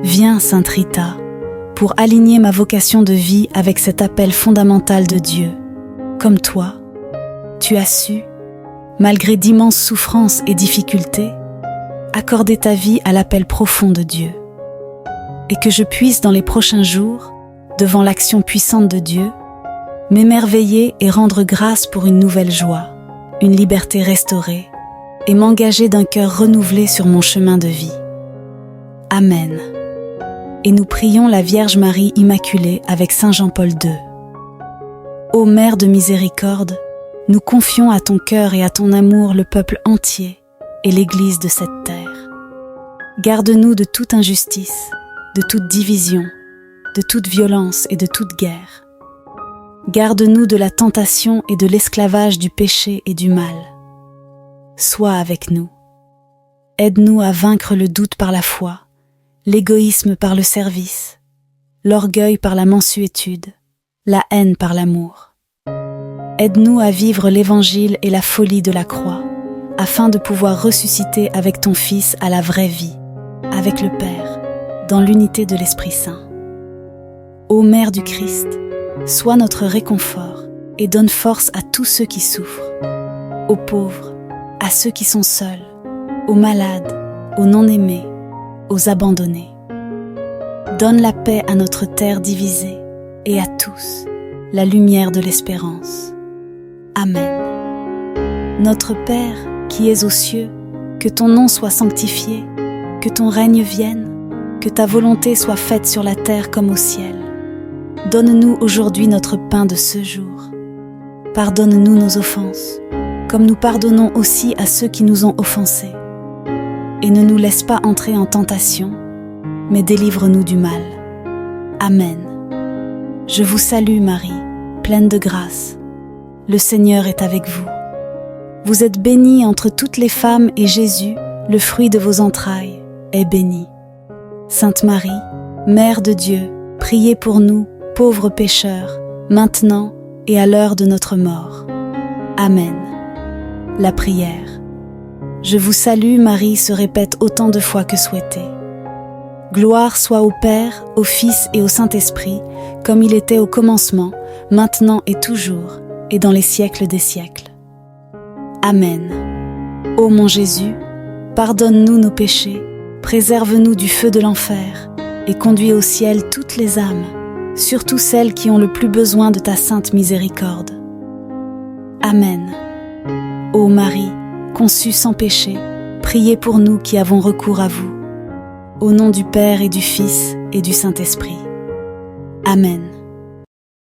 Viens, Sainte Rita, pour aligner ma vocation de vie avec cet appel fondamental de Dieu. Comme toi, tu as su, malgré d'immenses souffrances et difficultés, accorder ta vie à l'appel profond de Dieu. Et que je puisse dans les prochains jours, devant l'action puissante de Dieu, m'émerveiller et rendre grâce pour une nouvelle joie, une liberté restaurée, et m'engager d'un cœur renouvelé sur mon chemin de vie. Amen. Et nous prions la Vierge Marie Immaculée avec Saint Jean-Paul II. Ô Mère de miséricorde, nous confions à ton cœur et à ton amour le peuple entier et l'Église de cette terre. Garde-nous de toute injustice, de toute division, de toute violence et de toute guerre. Garde-nous de la tentation et de l'esclavage du péché et du mal. Sois avec nous. Aide-nous à vaincre le doute par la foi, l'égoïsme par le service, l'orgueil par la mansuétude, la haine par l'amour. Aide-nous à vivre l'Évangile et la folie de la croix, afin de pouvoir ressusciter avec ton Fils à la vraie vie, avec le Père, dans l'unité de l'Esprit Saint. Ô Mère du Christ, sois notre réconfort et donne force à tous ceux qui souffrent, aux pauvres, à ceux qui sont seuls, aux malades, aux non-aimés, aux abandonnés. Donne la paix à notre terre divisée et à tous la lumière de l'espérance. Amen. Notre Père, qui es aux cieux, que ton nom soit sanctifié, que ton règne vienne, que ta volonté soit faite sur la terre comme au ciel. Donne-nous aujourd'hui notre pain de ce jour. Pardonne-nous nos offenses, comme nous pardonnons aussi à ceux qui nous ont offensés. Et ne nous laisse pas entrer en tentation, mais délivre-nous du mal. Amen. Je vous salue Marie, pleine de grâce. Le Seigneur est avec vous. Vous êtes bénie entre toutes les femmes et Jésus, le fruit de vos entrailles, est béni. Sainte Marie, Mère de Dieu, priez pour nous, pauvres pécheurs, maintenant et à l'heure de notre mort. Amen. La prière. Je vous salue Marie se répète autant de fois que souhaité. Gloire soit au Père, au Fils et au Saint-Esprit, comme il était au commencement, maintenant et toujours, et dans les siècles des siècles. Amen. Ô mon Jésus, pardonne-nous nos péchés, préserve-nous du feu de l'enfer, et conduis au ciel toutes les âmes, surtout celles qui ont le plus besoin de ta sainte miséricorde. Amen. Ô Marie, conçue sans péché, priez pour nous qui avons recours à vous. Au nom du Père et du Fils et du Saint-Esprit. Amen.